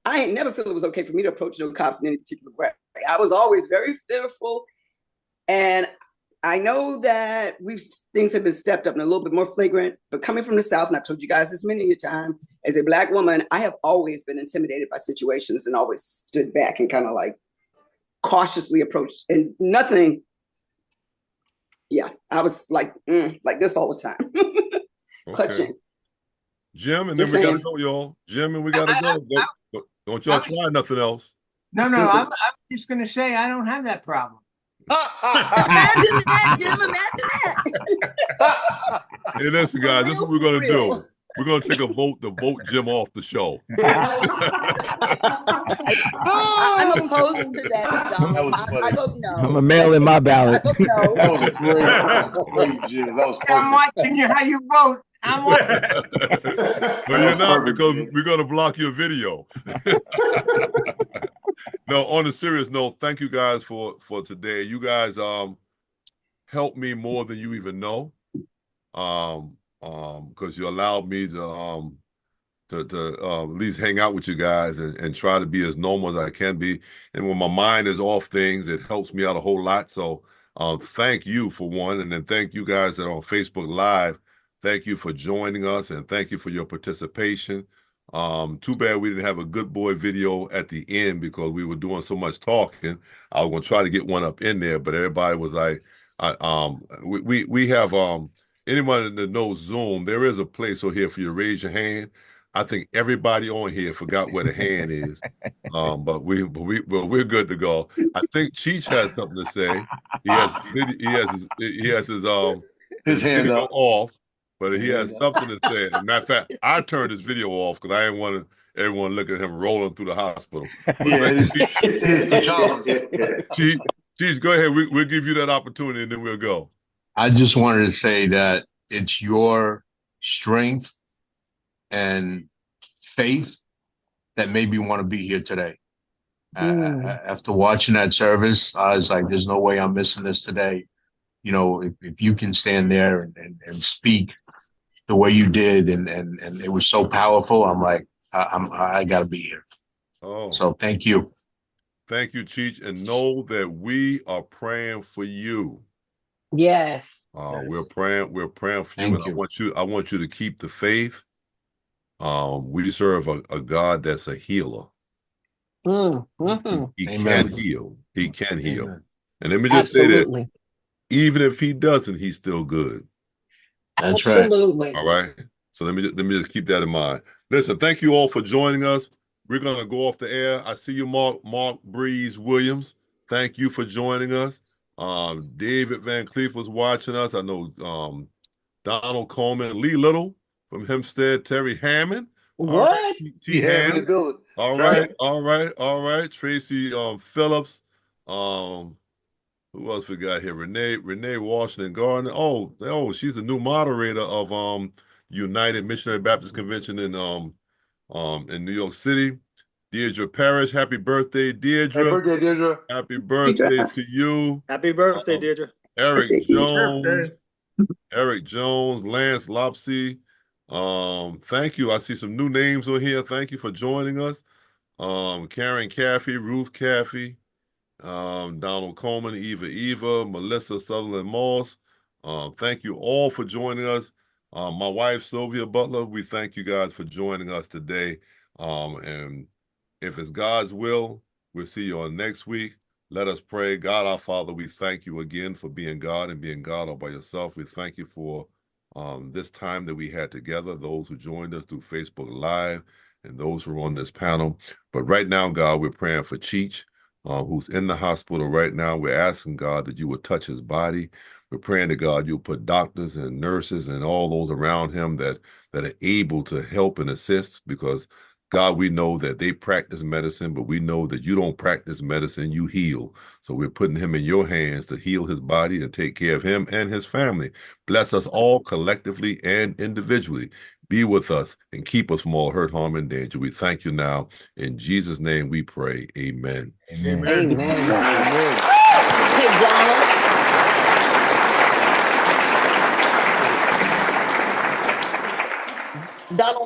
I ain't never feel it was okay for me to approach no cops in any particular way. I was always very fearful, and I know that things have been stepped up and a little bit more flagrant, but coming from the South, and I've told you guys this many a time, as a Black woman, I have always been intimidated by situations and always stood back and kind of like cautiously approached, and nothing. Yeah, I was like this all the time, clutching. Jim, and then we gotta go, y'all. Jim, and we gotta go. Don't y'all try nothing else. No, I'm just going to say I don't have that problem. Imagine that, Jim. Imagine that. Hey, listen, guys, this is what we're gonna do. We're gonna take a vote to vote Jim off the show. I'm opposed to that, Donald. I vote no. I'm gonna mail in my ballot. I vote no. That was great. That was great, Jim. That was perfect. I'm watching you how you vote. I'm watching. No, you're not, because we're gonna block your video. No, on a serious note, thank you guys for today. You guys helped me more than you even know. Because you allowed me to at least hang out with you guys and try to be as normal as I can be. And when my mind is off things, it helps me out a whole lot. So thank you for one, and then thank you guys that are on Facebook Live. Thank you for joining us, and thank you for your participation. Too bad we didn't have a good boy video at the end because we were doing so much talking. I was gonna try to get one up in there, but everybody was like, we have anyone that knows Zoom, there is a place over here for you to raise your hand. I think everybody on here forgot where the hand is, but we're good to go. I think Cheech has something to say. He has his hand video up off, but he has something to say. As a matter of fact, I turned his video off because I didn't want everyone looking at him rolling through the hospital. Yeah, his pajamas. Cheech, go ahead. We'll give you that opportunity, and then we'll go. I just wanted to say that it's your strength and faith that made me want to be here today. After watching that service, I was like, there's no way I'm missing this today. You know, if you can stand there and speak the way you did, and it was so powerful, I'm like, I got to be here. Oh, so thank you. Thank you, Cheech. And know that we are praying for you. Yes. We're praying for you, and I want you to keep the faith. We serve a God that's a healer. He can heal. He can heal. Amen. And let me just say that even if he doesn't, he's still good. That's Absolutely. right. All right. So let me just keep that in mind. Listen, thank you all for joining us. We're gonna go off the air. I see you, Mark Breeze Williams. Thank you for joining us. David Van Cleef was watching us. I know Donald Coleman, Lee Little from Hempstead, Terry Hammond. What? Right, T. Hammond in the building. All right. Tracy Phillips. Who else we got here? Renee Washington Gardner. Oh, she's the new moderator of United Missionary Baptist Convention in New York City. Deirdre Parrish, happy birthday, Deirdre. Happy birthday, Deirdre. Happy birthday to you. Happy birthday, Deirdre. Eric Jones, Lance Lopsy. Thank you. I see some new names on here. Thank you for joining us. Karen Caffey, Ruth Caffey, Donald Coleman, Eva, Melissa Sutherland Moss. Thank you all for joining us. My wife, Sylvia Butler, we thank you guys for joining us today. And if it's God's will, we'll see you on next week. Let us pray. God, our Father, we thank you again for being God and being God all by yourself. We thank you for this time that we had together, those who joined us through Facebook Live and those who are on this panel. But right now, God, we're praying for Cheech, who's in the hospital right now. We're asking, God, that you would touch his body. We're praying to God you'll put doctors and nurses and all those around him that are able to help and assist, because God, we know that they practice medicine, but we know that you don't practice medicine, you heal. So we're putting him in your hands to heal his body and take care of him and his family. Bless us all collectively and individually. Be with us and keep us from all hurt, harm, and danger. We thank you now. In Jesus' name we pray. Amen. Amen. Amen. Hey, Donald. Donald.